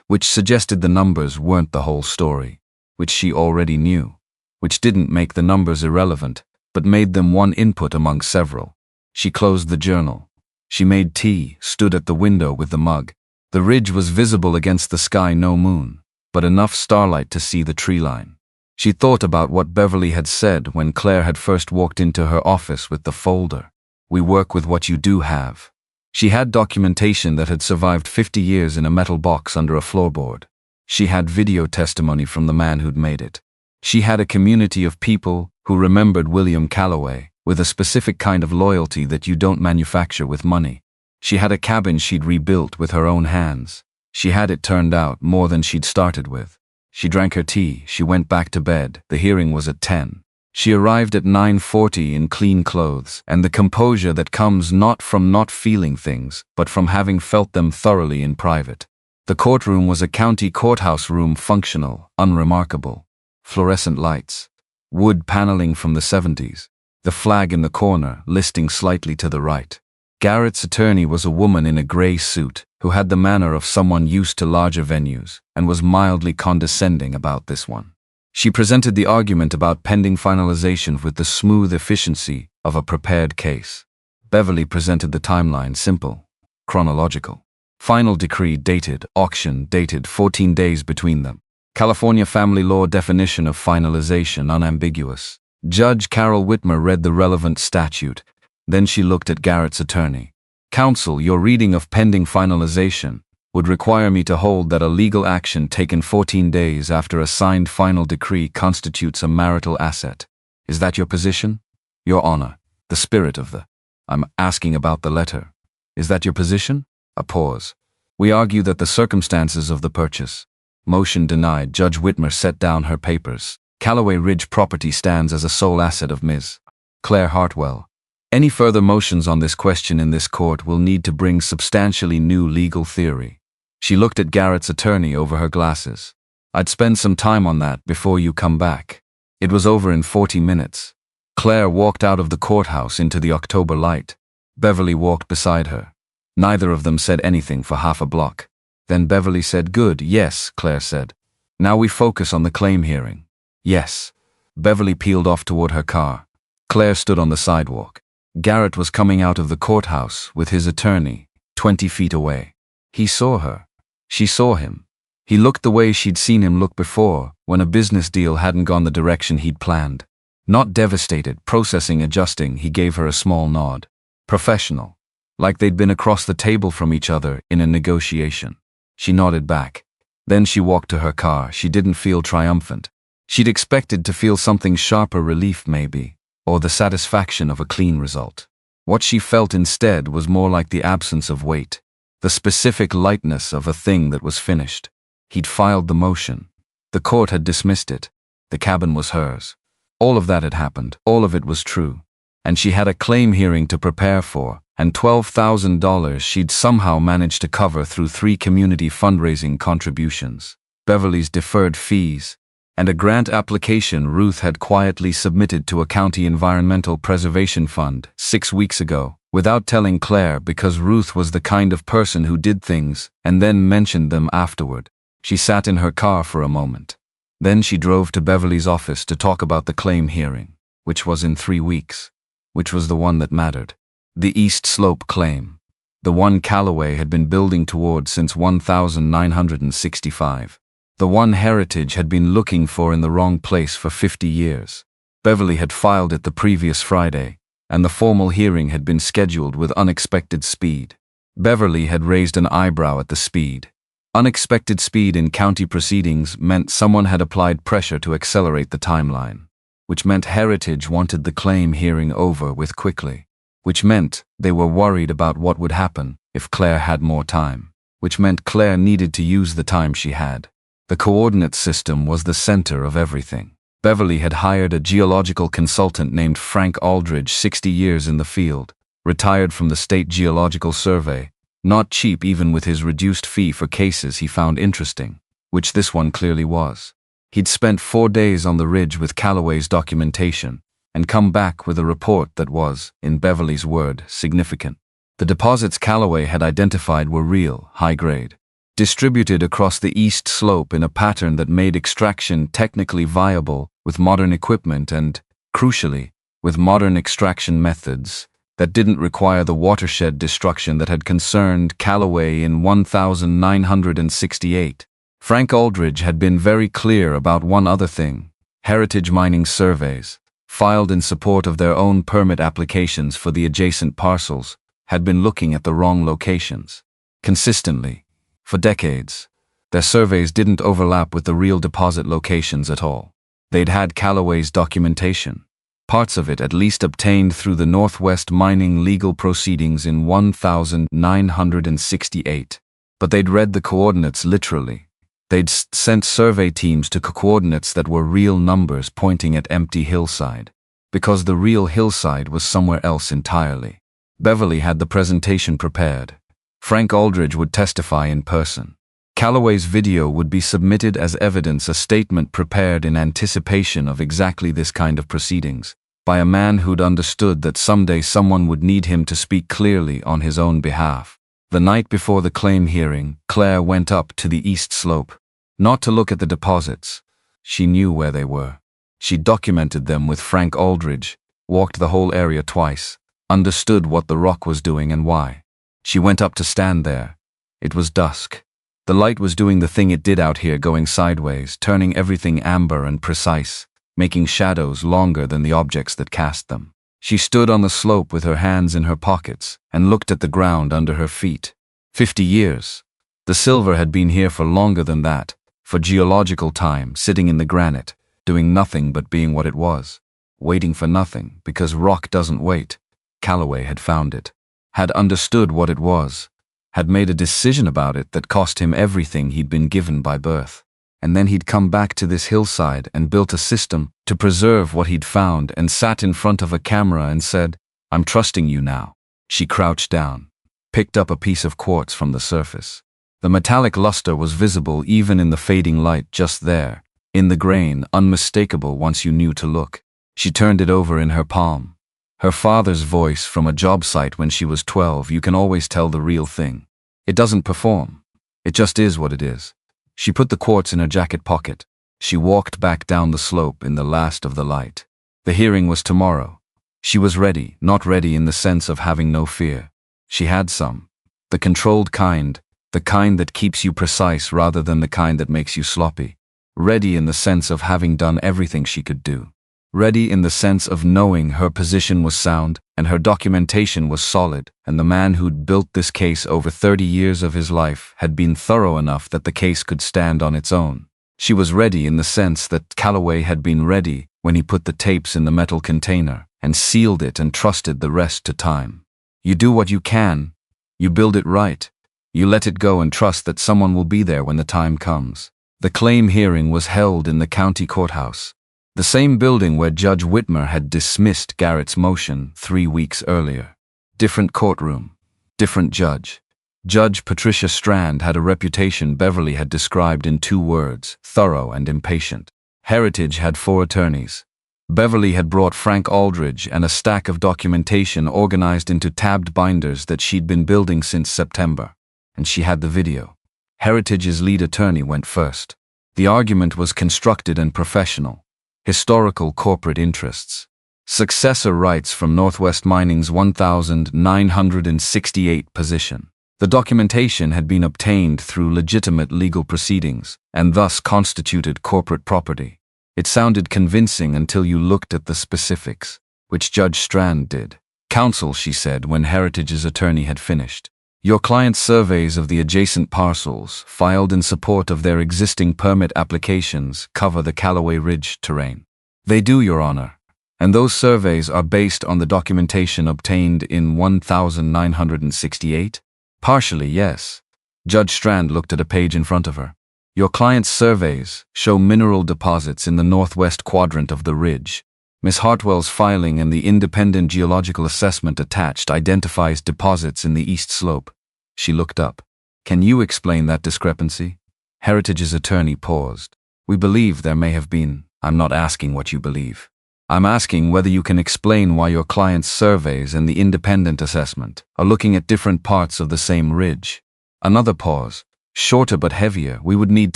Which suggested the numbers weren't the whole story. Which she already knew. Which didn't make the numbers irrelevant, but made them one input among several. She closed the journal. She made tea, stood at the window with the mug. The ridge was visible against the sky, no moon, but enough starlight to see the tree line. She thought about what Beverly had said when Claire had first walked into her office with the folder. We work with what you do have. She had documentation that had survived 50 years in a metal box under a floorboard. She had video testimony from the man who'd made it. She had a community of people who remembered William Calloway, with a specific kind of loyalty that you don't manufacture with money. She had a cabin she'd rebuilt with her own hands. She had it turned out more than she'd started with. She drank her tea, she went back to bed. The hearing was at 10. She arrived at 9:40 in clean clothes, and the composure that comes not from not feeling things, but from having felt them thoroughly in private. The courtroom was a county courthouse room, functional, unremarkable. Fluorescent lights. Wood paneling from the 70s. The flag in the corner, listing slightly to the right. Garrett's attorney was a woman in a gray suit, who had the manner of someone used to larger venues, and was mildly condescending about this one. She presented the argument about pending finalization with the smooth efficiency of a prepared case. Beverly presented the timeline, simple, chronological. Final decree dated, auction dated, 14 days between them. California family law definition of finalization unambiguous. Judge Carol Whitmer read the relevant statute. Then she looked at Garrett's attorney. Counsel, your reading of pending finalization would require me to hold that a legal action taken 14 days after a signed final decree constitutes a marital asset. Is that your position? Your Honor, the spirit of the... I'm asking about the letter. Is that your position? A pause. We argue that the circumstances of the purchase. Motion denied. Judge Whitmer set down her papers. Calloway Ridge property stands as a sole asset of Ms. Claire Hartwell. Any further motions on this question in this court will need to bring substantially new legal theory. She looked at Garrett's attorney over her glasses. I'd spend some time on that before you come back. It was over in 40 minutes. Claire walked out of the courthouse into the October light. Beverly walked beside her. Neither of them said anything for half a block. Then Beverly said, "Good, yes," Claire said. "Now we focus on the claim hearing." "Yes." Beverly peeled off toward her car. Claire stood on the sidewalk. Garrett was coming out of the courthouse with his attorney, 20 feet away. He saw her. She saw him. He looked the way she'd seen him look before, when a business deal hadn't gone the direction he'd planned. Not devastated, processing, adjusting, he gave her a small nod. Professional. Like they'd been across the table from each other in a negotiation. She nodded back. Then she walked to her car. She didn't feel triumphant. She'd expected to feel something sharper, relief maybe, or the satisfaction of a clean result. What she felt instead was more like the absence of weight, the specific lightness of a thing that was finished. He'd filed the motion. The court had dismissed it. The cabin was hers. All of that had happened. All of it was true. And she had a claim hearing to prepare for, and $12,000 she'd somehow managed to cover through 3 community fundraising contributions, Beverly's deferred fees, and a grant application Ruth had quietly submitted to a county environmental preservation fund 6 weeks ago, without telling Claire, because Ruth was the kind of person who did things and then mentioned them afterward. She sat in her car for a moment. Then she drove to Beverly's office to talk about the claim hearing, which was in 3 weeks, which was the one that mattered. The East Slope claim. The one Calloway had been building toward since 1965. The one Heritage had been looking for in the wrong place for 50 years. Beverly had filed it the previous Friday, and the formal hearing had been scheduled with unexpected speed. Beverly had raised an eyebrow at the speed. Unexpected speed in county proceedings meant someone had applied pressure to accelerate the timeline, which meant Heritage wanted the claim hearing over with quickly, which meant they were worried about what would happen if Claire had more time, which meant Claire needed to use the time she had. The coordinate system was the center of everything. Beverly had hired a geological consultant named Frank Aldridge, 60 years in the field, retired from the State Geological Survey, not cheap even with his reduced fee for cases he found interesting, which this one clearly was. He'd spent 4 days on the ridge with Calloway's documentation and come back with a report that was, in Beverly's word, significant. The deposits Calloway had identified were real, high-grade, distributed across the east slope in a pattern that made extraction technically viable with modern equipment and, crucially, with modern extraction methods that didn't require the watershed destruction that had concerned Calloway in 1968. Frank Aldridge had been very clear about one other thing: heritage mining surveys, filed in support of their own permit applications for the adjacent parcels, had been looking at the wrong locations. Consistently, for decades, their surveys didn't overlap with the real deposit locations at all. They'd had Calloway's documentation, parts of it at least obtained through the Northwest mining legal proceedings in 1968. But they'd read the coordinates literally. They'd sent survey teams to coordinates that were real numbers pointing at empty hillside, because the real hillside was somewhere else entirely. Beverly had the presentation prepared. Frank Aldridge would testify in person. Calloway's video would be submitted as evidence, a statement prepared in anticipation of exactly this kind of proceedings, by a man who'd understood that someday someone would need him to speak clearly on his own behalf. The night before the claim hearing, Claire went up to the east slope, not to look at the deposits. She knew where they were. She documented them with Frank Aldridge, walked the whole area twice, understood what the rock was doing and why. She went up to stand there. It was dusk. The light was doing the thing it did out here, going sideways, turning everything amber and precise, making shadows longer than the objects that cast them. She stood on the slope with her hands in her pockets and looked at the ground under her feet. 50 years. The silver had been here for longer than that, for geological time, sitting in the granite, doing nothing but being what it was, waiting for nothing, because rock doesn't wait. Calloway had found it, had understood what it was, had made a decision about it that cost him everything he'd been given by birth. And then he'd come back to this hillside and built a system to preserve what he'd found and sat in front of a camera and said, "I'm trusting you now." She crouched down, picked up a piece of quartz from the surface. The metallic luster was visible even in the fading light just there, in the grain, unmistakable once you knew to look. She turned it over in her palm. Her father's voice from a job site when she was 12, you can always tell the real thing. It doesn't perform. It just is what it is. She put the quartz in her jacket pocket. She walked back down the slope in the last of the light. The hearing was tomorrow. She was ready, not ready in the sense of having no fear. She had some. The controlled kind, the kind that keeps you precise rather than the kind that makes you sloppy. Ready in the sense of having done everything she could do. Ready in the sense of knowing her position was sound and her documentation was solid, and the man who'd built this case over 30 years of his life had been thorough enough that the case could stand on its own. She was ready in the sense that Calloway had been ready when he put the tapes in the metal container and sealed it and trusted the rest to time. You do what you can. You build it right. You let it go and trust that someone will be there when the time comes. The claim hearing was held in the county courthouse, the same building where Judge Whitmer had dismissed Garrett's motion 3 weeks earlier. Different courtroom, different judge. Judge Patricia Strand had a reputation Beverly had described in 2 words: thorough and impatient. Heritage had 4 attorneys. Beverly had brought Frank Aldridge and a stack of documentation organized into tabbed binders that she'd been building since September. And she had the video. Heritage's lead attorney went first. The argument was constructed and professional. Historical corporate interests. Successor rights from Northwest Mining's 1968 position. The documentation had been obtained through legitimate legal proceedings, and thus constituted corporate property. It sounded convincing until you looked at the specifics, which Judge Strand did. "Counsel," she said when Heritage's attorney had finished, "your client's surveys of the adjacent parcels, filed in support of their existing permit applications, cover the Calloway Ridge terrain." "They do, Your Honor. And those surveys are based on the documentation obtained in 1968? "Partially, yes." Judge Strand looked at a page in front of her. "Your client's surveys show mineral deposits in the northwest quadrant of the ridge. Miss Hartwell's filing and the independent geological assessment attached identifies deposits in the east slope. She looked up. Can you explain that discrepancy? Heritage's attorney paused. We believe there may have been. I'm not asking what you believe. I'm asking whether you can explain why your client's surveys and the independent assessment are looking at different parts of the same ridge. Another pause. Shorter but heavier. We would need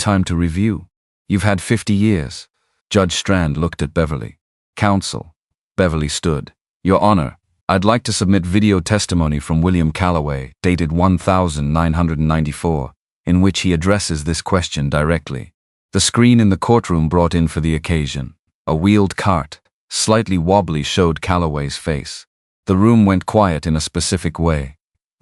time to review. You've had 50 years. Judge Strand looked at Beverly. Counsel. Beverly stood. Your Honor, I'd like to submit video testimony from William Calloway, dated 1994, in which he addresses this question directly. The screen in the courtroom brought in for the occasion. A wheeled cart, slightly wobbly, showed Calloway's face. The room went quiet in a specific way.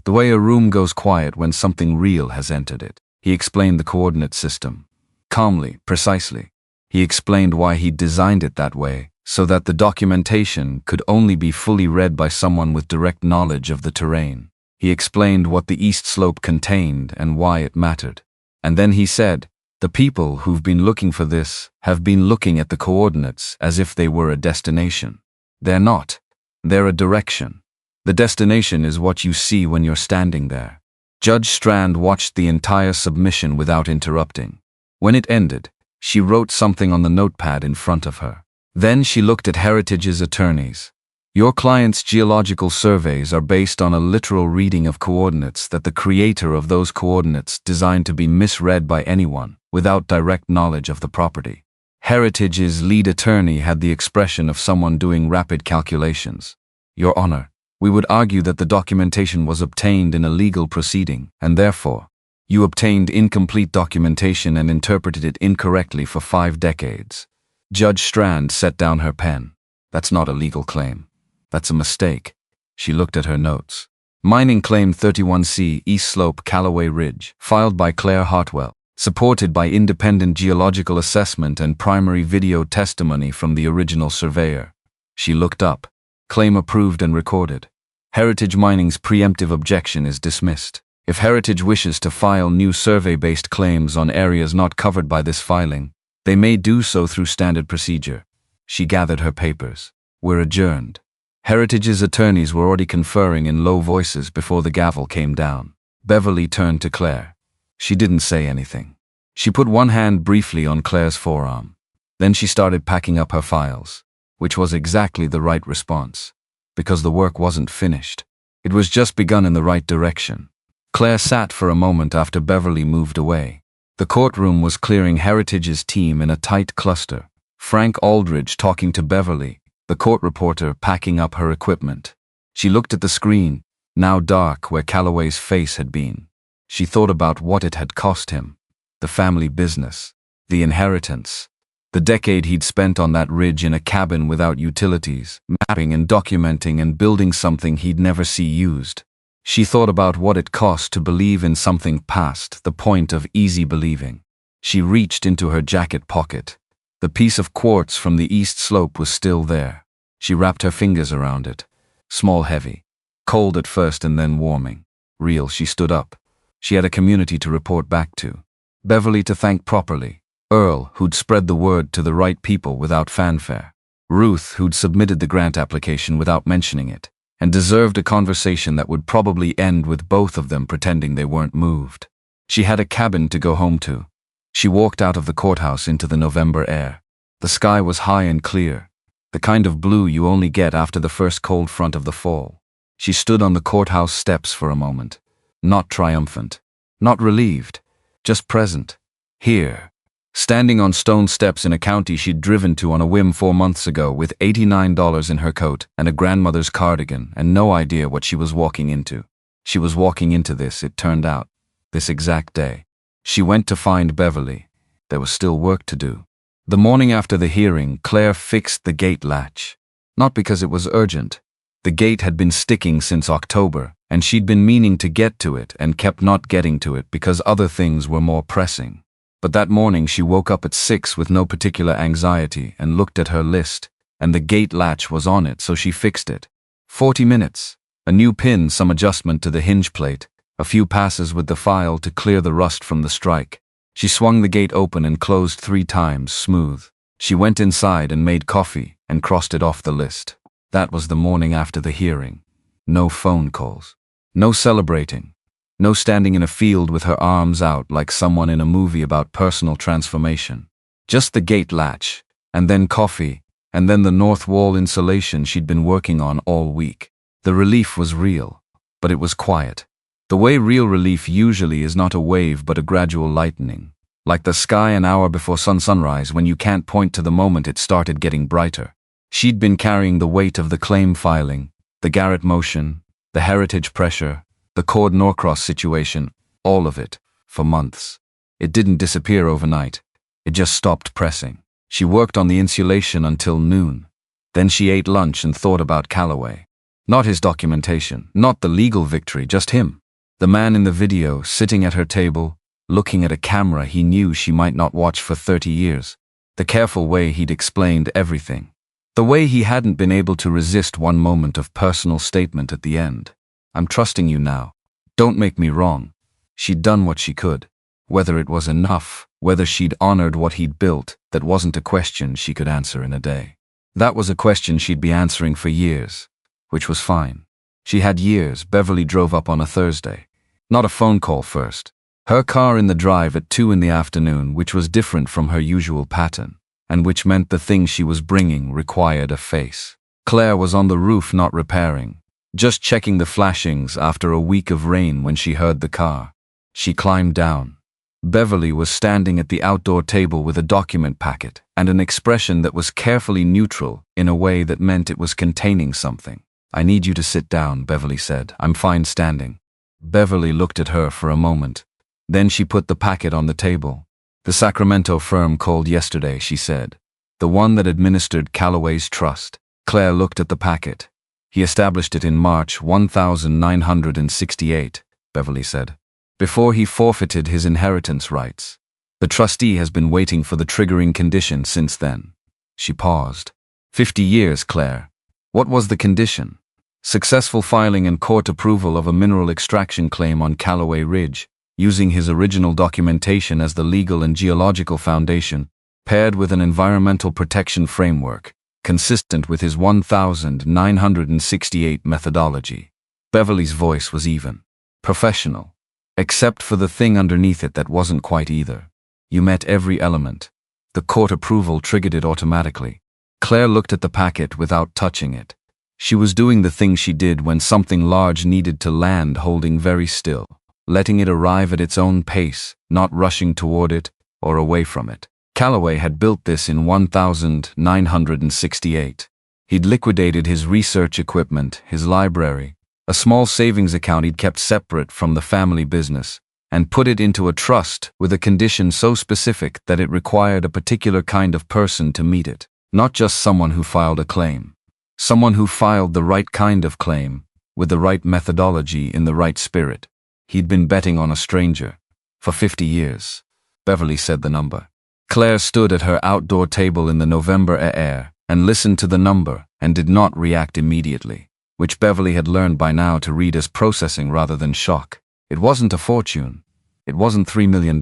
The way a room goes quiet when something real has entered it. He explained the coordinate system. Calmly, precisely. He explained why he designed it that way, so that the documentation could only be fully read by someone with direct knowledge of the terrain. He explained what the east slope contained and why it mattered. And then he said, the people who've been looking for this have been looking at the coordinates as if they were a destination. They're not. They're a direction. The destination is what you see when you're standing there. Judge Strand watched the entire submission without interrupting. When it ended, she wrote something on the notepad in front of her. Then she looked at Heritage's attorneys. Your client's geological surveys are based on a literal reading of coordinates that the creator of those coordinates designed to be misread by anyone without direct knowledge of the property. Heritage's lead attorney had the expression of someone doing rapid calculations. Your Honor, we would argue that the documentation was obtained in a legal proceeding, and therefore, you obtained incomplete documentation and interpreted it incorrectly for 5 decades. Judge Strand set down her pen. That's not a legal claim. That's a mistake. She looked at her notes. Mining claim 31C, East Slope, Calloway Ridge, filed by Claire Hartwell, supported by independent geological assessment and primary video testimony from the original surveyor. She looked up. Claim approved and recorded. Heritage Mining's preemptive objection is dismissed. If Heritage wishes to file new survey-based claims on areas not covered by this filing, they may do so through standard procedure. She gathered her papers. We're adjourned. Heritage's attorneys were already conferring in low voices before the gavel came down. Beverly turned to Claire. She didn't say anything. She put one hand briefly on Claire's forearm. Then she started packing up her files, which was exactly the right response, because the work wasn't finished. It was just begun in the right direction. Claire sat for a moment after Beverly moved away. The courtroom was clearing Heritage's team in a tight cluster. Frank Aldridge talking to Beverly, the court reporter packing up her equipment. She looked at the screen, now dark where Calloway's face had been. She thought about what it had cost him. The family business, the inheritance, the decade he'd spent on that ridge in a cabin without utilities, mapping and documenting and building something he'd never see used. She thought about what it cost to believe in something past the point of easy believing. She reached into her jacket pocket. The piece of quartz from the east slope was still there. She wrapped her fingers around it. Small, heavy. Cold at first and then warming. Real. She stood up. She had a community to report back to. Beverly to thank properly. Earl, who'd spread the word to the right people without fanfare. Ruth, who'd submitted the grant application without mentioning it, and deserved a conversation that would probably end with both of them pretending they weren't moved. She had a cabin to go home to. She walked out of the courthouse into the November air. The sky was high and clear, the kind of blue you only get after the first cold front of the fall. She stood on the courthouse steps for a moment, not triumphant, not relieved, just present. Here, standing on stone steps in a county she'd driven to on a whim 4 months ago with $89 in her coat and a grandmother's cardigan and no idea what she was walking into. She was walking into this, it turned out, this exact day. She went to find Beverly. There was still work to do. The morning after the hearing, Claire fixed the gate latch. Not because it was urgent. The gate had been sticking since October, and she'd been meaning to get to it and kept not getting to it because other things were more pressing. But that morning she woke up at 6 with no particular anxiety and looked at her list, and the gate latch was on it, so she fixed it. 40 minutes. A new pin, some adjustment to the hinge plate, a few passes with the file to clear the rust from the strike. She swung the gate open and closed 3 times, smooth. She went inside and made coffee, and crossed it off the list. That was the morning after the hearing. No phone calls. No celebrating. No standing in a field with her arms out like someone in a movie about personal transformation. Just the gate latch, and then coffee, and then the north wall insulation she'd been working on all week. The relief was real, but it was quiet. The way real relief usually is not a wave but a gradual lightening, like the sky an hour before sunrise when you can't point to the moment it started getting brighter. She'd been carrying the weight of the claim filing, the Garrett motion, the heritage pressure, the Cord Norcross situation, all of it, for months. It didn't disappear overnight. It just stopped pressing. She worked on the insulation until noon. Then she ate lunch and thought about Calloway. Not his documentation, not the legal victory, just him. The man in the video, sitting at her table, looking at a camera he knew she might not watch for 30 years. The careful way he'd explained everything. The way he hadn't been able to resist one moment of personal statement at the end. I'm trusting you now. Don't make me wrong. She'd done what she could. Whether it was enough, whether she'd honored what he'd built, that wasn't a question she could answer in a day. That was a question she'd be answering for years, which was fine. She had years. Beverly drove up on a Thursday. Not a phone call first. Her car in the drive at 2 in the afternoon, which was different from her usual pattern, and which meant the thing she was bringing required a face. Claire was on the roof not repairing, just checking the flashings after a week of rain when she heard the car. She climbed down. Beverly was standing at the outdoor table with a document packet and an expression that was carefully neutral in a way that meant it was containing something. I need you to sit down, Beverly said. I'm fine standing. Beverly looked at her for a moment. Then she put the packet on the table. The Sacramento firm called yesterday, she said. The one that administered Calloway's trust. Claire looked at the packet. He established it in March 1968, Beverly said. Before he forfeited his inheritance rights. The trustee has been waiting for the triggering condition since then. She paused. 50 years, Claire. What was the condition? Successful filing and court approval of a mineral extraction claim on Calloway Ridge, using his original documentation as the legal and geological foundation, paired with an environmental protection framework, consistent with his 1968 methodology. Beverly's voice was even. Professional. Except for the thing underneath it that wasn't quite either. You met every element. The court approval triggered it automatically. Claire looked at the packet without touching it. She was doing the thing she did when something large needed to land, holding very still, letting it arrive at its own pace, not rushing toward it or away from it. Calloway had built this in 1968. He'd liquidated his research equipment, his library, a small savings account he'd kept separate from the family business, and put it into a trust with a condition so specific that it required a particular kind of person to meet it, not just someone who filed a claim. Someone who filed the right kind of claim, with the right methodology in the right spirit. He'd been betting on a stranger. For 50 years. Beverly said the number. Claire stood at her outdoor table in the November air and listened to the number and did not react immediately, which Beverly had learned by now to read as processing rather than shock. It wasn't a fortune. It wasn't $3 million.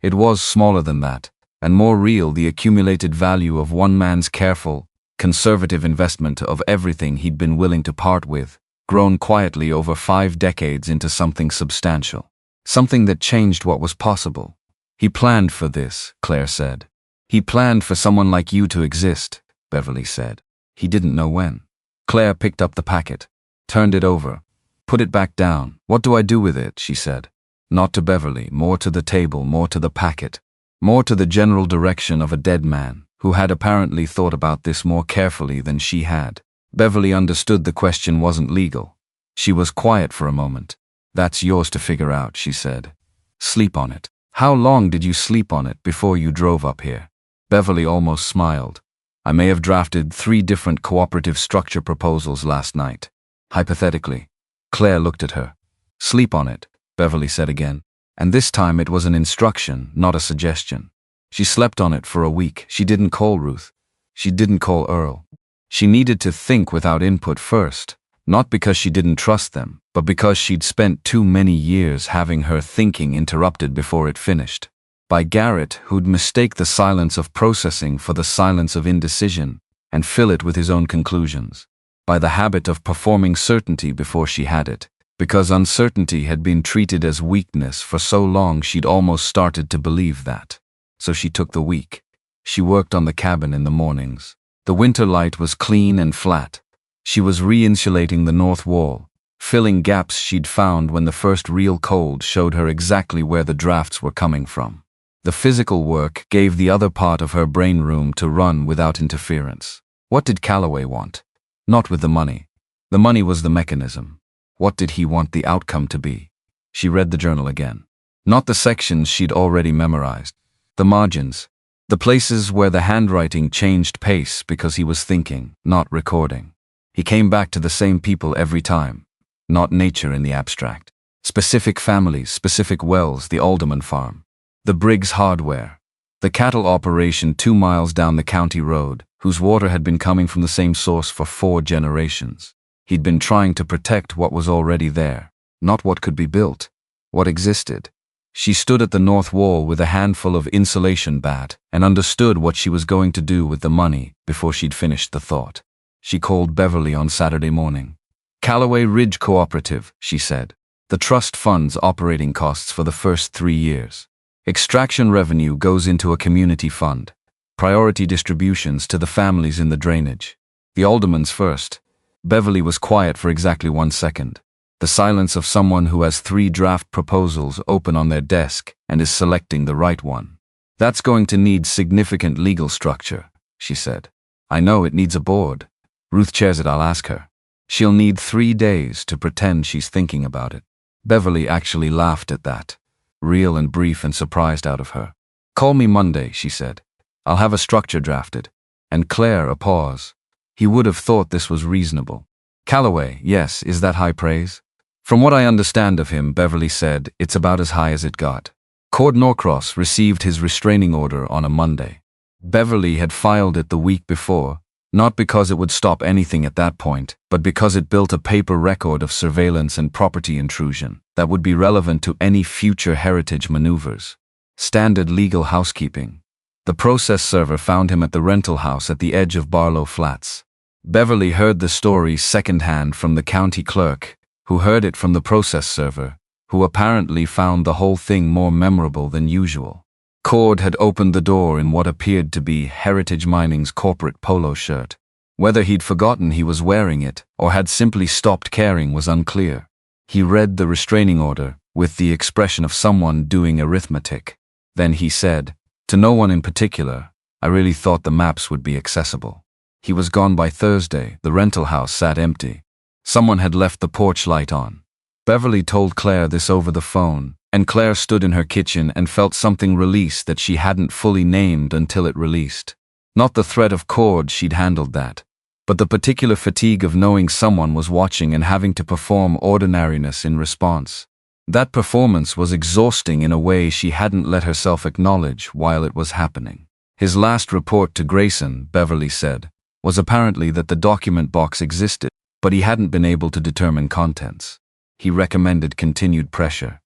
It was smaller than that, and more real, the accumulated value of one man's careful, conservative investment of everything he'd been willing to part with, grown quietly over 5 decades into something substantial. Something that changed what was possible. He planned for this, Claire said. He planned for someone like you to exist, Beverly said. He didn't know when. Claire picked up the packet, turned it over, put it back down. What do I do with it, she said. Not to Beverly, more to the table, more to the packet, more to the general direction of a dead man, who had apparently thought about this more carefully than she had. Beverly understood the question wasn't legal. She was quiet for a moment. That's yours to figure out, she said. Sleep on it. How long did you sleep on it before you drove up here? Beverly almost smiled. I may have drafted 3 different cooperative structure proposals last night. Hypothetically. Claire looked at her. Sleep on it, Beverly said again. And this time it was an instruction, not a suggestion. She slept on it for a week. She didn't call Ruth. She didn't call Earl. She needed to think without input first, not because she didn't trust them, but because she'd spent too many years having her thinking interrupted before it finished. By Garrett, who'd mistake the silence of processing for the silence of indecision, and fill it with his own conclusions. By the habit of performing certainty before she had it, because uncertainty had been treated as weakness for so long she'd almost started to believe that. So she took the week. She worked on the cabin in the mornings. The winter light was clean and flat. She was re-insulating the north wall, filling gaps she'd found when the first real cold showed her exactly where the drafts were coming from. The physical work gave the other part of her brain room to run without interference. What did Calloway want? Not with the money. The money was the mechanism. What did he want the outcome to be? She read the journal again. Not the sections she'd already memorized. The margins. The places where the handwriting changed pace because he was thinking, not recording. He came back to the same people every time. Not nature in the abstract. Specific families, specific wells, the Alderman farm. The Briggs hardware. The cattle operation 2 miles down the county road, whose water had been coming from the same source for 4 generations. He'd been trying to protect what was already there, not what could be built, what existed. She stood at the north wall with a handful of insulation bat and understood what she was going to do with the money before she'd finished the thought. She called Beverly on Saturday morning. Calloway Ridge Cooperative, she said. The trust funds operating costs for the first 3 years. Extraction revenue goes into a community fund. Priority distributions to the families in the drainage. The alderman's first. Beverly was quiet for exactly 1 second. The silence of someone who has 3 draft proposals open on their desk and is selecting the right one. That's going to need significant legal structure, she said. I know it needs a board. Ruth chairs it, I'll ask her. She'll need 3 days to pretend she's thinking about it. Beverly actually laughed at that, real and brief and surprised out of her. Call me Monday, she said. I'll have a structure drafted. And Claire a pause. He would have thought this was reasonable. Calloway, yes, is that high praise? From what I understand of him, Beverly said, it's about as high as it got. Cord Norcross received his restraining order on a Monday. Beverly had filed it the week before, not because it would stop anything at that point, but because it built a paper record of surveillance and property intrusion that would be relevant to any future heritage maneuvers. Standard legal housekeeping. The process server found him at the rental house at the edge of Barlow Flats. Beverly heard the story secondhand from the county clerk, who heard it from the process server, who apparently found the whole thing more memorable than usual. Cord had opened the door in what appeared to be Heritage Mining's corporate polo shirt. Whether he'd forgotten he was wearing it or had simply stopped caring was unclear. He read the restraining order with the expression of someone doing arithmetic. Then he said, to no one in particular, I really thought the maps would be accessible. He was gone by Thursday. The rental house sat empty. Someone had left the porch light on. Beverly told Claire this over the phone, and Claire stood in her kitchen and felt something release that she hadn't fully named until it released. Not the threat of Cord, she'd handled that, but the particular fatigue of knowing someone was watching and having to perform ordinariness in response. That performance was exhausting in a way she hadn't let herself acknowledge while it was happening. His last report to Grayson, Beverly said, was apparently that the document box existed, but he hadn't been able to determine contents. He recommended continued pressure.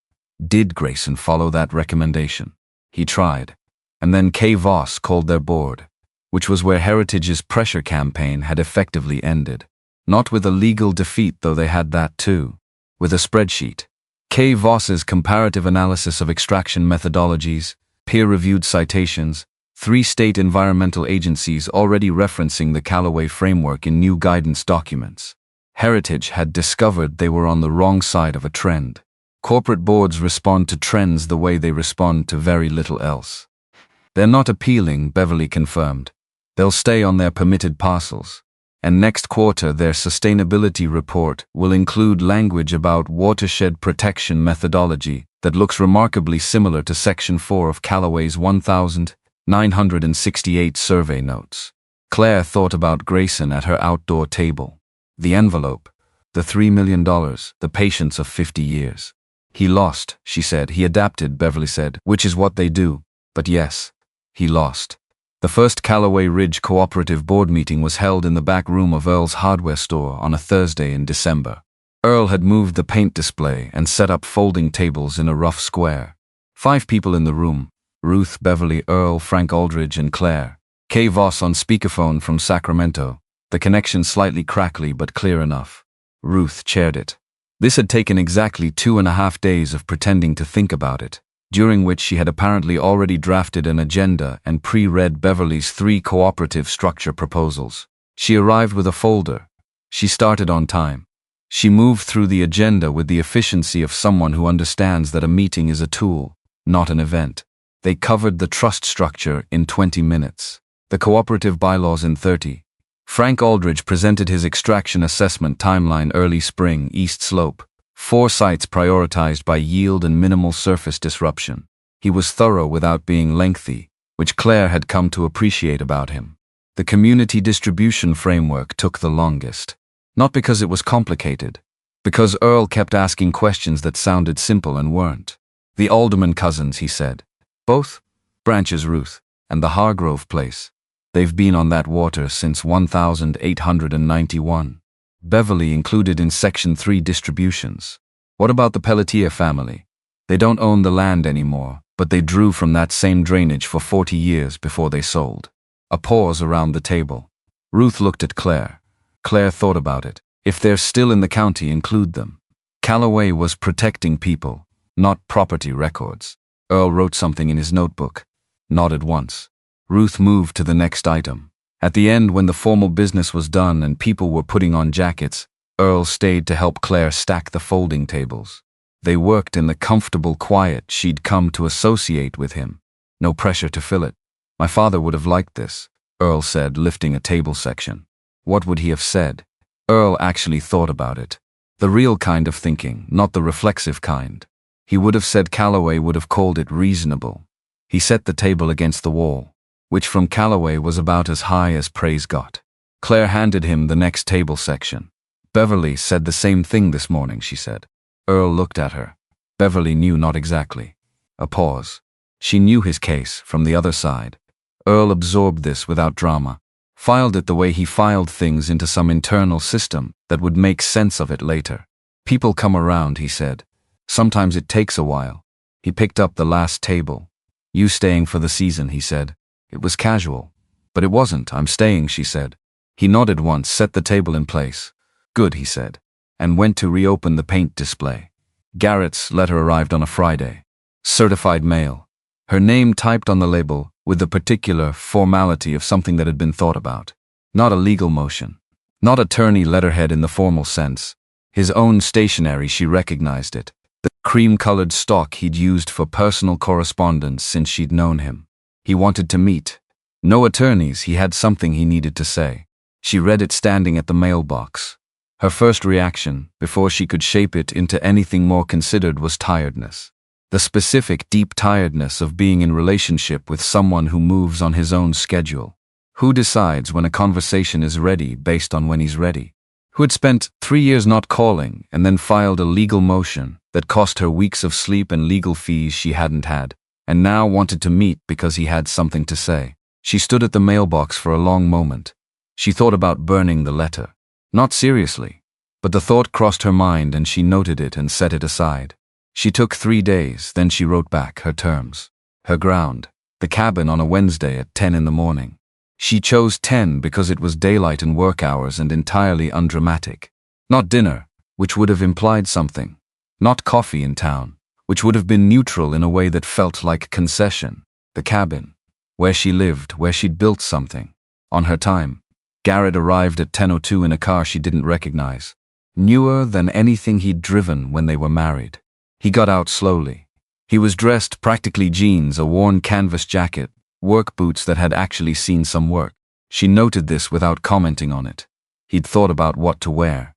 Did Grayson follow that recommendation? He tried. And then Kay Voss called their board, which was where Heritage's pressure campaign had effectively ended. Not with a legal defeat, though they had that too. With a spreadsheet. Kay Voss's comparative analysis of extraction methodologies, peer-reviewed citations, 3 state environmental agencies already referencing the Calloway framework in new guidance documents. Heritage had discovered they were on the wrong side of a trend. Corporate boards respond to trends the way they respond to very little else. They're not appealing, Beverly confirmed. They'll stay on their permitted parcels. And next quarter their sustainability report will include language about watershed protection methodology that looks remarkably similar to Section 4 of Calloway's 1,968 survey notes. Claire thought about Grayson at her outdoor table. The envelope, the $3 million, the patience of 50 years. He lost, she said. He adapted, Beverly said, which is what they do. But yes, he lost. The first Calloway Ridge Cooperative Board meeting was held in the back room of Earl's hardware store on a Thursday in December. Earl had moved the paint display and set up folding tables in a rough square. 5 people in the room: Ruth, Beverly, Earl, Frank Aldridge, and Claire. Kay Voss on speakerphone from Sacramento, the connection slightly crackly but clear enough. Ruth chaired it. This had taken exactly 2.5 days of pretending to think about it, during which she had apparently already drafted an agenda and pre-read Beverly's 3 cooperative structure proposals. She arrived with a folder. She started on time. She moved through the agenda with the efficiency of someone who understands that a meeting is a tool, not an event. They covered the trust structure in 20 minutes, the cooperative bylaws in 30. Frank Aldridge presented his extraction assessment timeline: early spring, East Slope, 4 sites prioritized by yield and minimal surface disruption. He was thorough without being lengthy, which Claire had come to appreciate about him. The community distribution framework took the longest. Not because it was complicated, because Earl kept asking questions that sounded simple and weren't. The Alderman cousins, he said. Both? Branches, Ruth, and the Hargrove place. They've been on that water since 1891. Beverly included in Section 3 distributions. What about the Pelletier family? They don't own the land anymore, but they drew from that same drainage for 40 years before they sold. A pause around the table. Ruth looked at Claire. Claire thought about it. If they're still in the county, include them. Calloway was protecting people, not property records. Earl wrote something in his notebook. Nodded once. Ruth moved to the next item. At the end, when the formal business was done and people were putting on jackets, Earl stayed to help Claire stack the folding tables. They worked in the comfortable quiet she'd come to associate with him. No pressure to fill it. My father would have liked this, Earl said, lifting a table section. What would he have said? Earl actually thought about it. The real kind of thinking, not the reflexive kind. He would have said Calloway would have called it reasonable. He set the table against the wall, which from Calloway was about as high as praise got. Claire handed him the next table section. Beverly said the same thing this morning, she said. Earl looked at her. Beverly knew not exactly. A pause. She knew his case from the other side. Earl absorbed this without drama. Filed it the way he filed things into some internal system that would make sense of it later. People come around, he said. Sometimes it takes a while. He picked up the last table. You staying for the season, he said. It was casual. But it wasn't. I'm staying, she said. He nodded once, set the table in place. Good, he said, and went to reopen the paint display. Garrett's letter arrived on a Friday. Certified mail. Her name typed on the label with the particular formality of something that had been thought about. Not a legal motion. Not attorney letterhead in the formal sense. His own stationery, she recognized it. The cream-colored stock he'd used for personal correspondence since she'd known him. He wanted to meet. No attorneys, he had something he needed to say. She read it standing at the mailbox. Her first reaction, before she could shape it into anything more considered, was tiredness. The specific, deep tiredness of being in relationship with someone who moves on his own schedule. Who decides when a conversation is ready based on when he's ready? Who had spent 3 years not calling and then filed a legal motion that cost her weeks of sleep and legal fees she hadn't had, and now wanted to meet because he had something to say. She stood at the mailbox for a long moment. She thought about burning the letter. Not seriously, but the thought crossed her mind and she noted it and set it aside. She took 3 days, then she wrote back her terms. Her ground, the cabin on a Wednesday at 10 in the morning. She chose 10 because it was daylight and work hours and entirely undramatic. Not dinner, which would have implied something. Not coffee in town, which would have been neutral in a way that felt like concession. The cabin, where she lived, where she'd built something. On her time. Garrett arrived at 10:02 in a car she didn't recognize. Newer than anything he'd driven when they were married. He got out slowly. He was dressed practically jeans, a worn canvas jacket, work boots that had actually seen some work. She noted this without commenting on it. He'd thought about what to wear.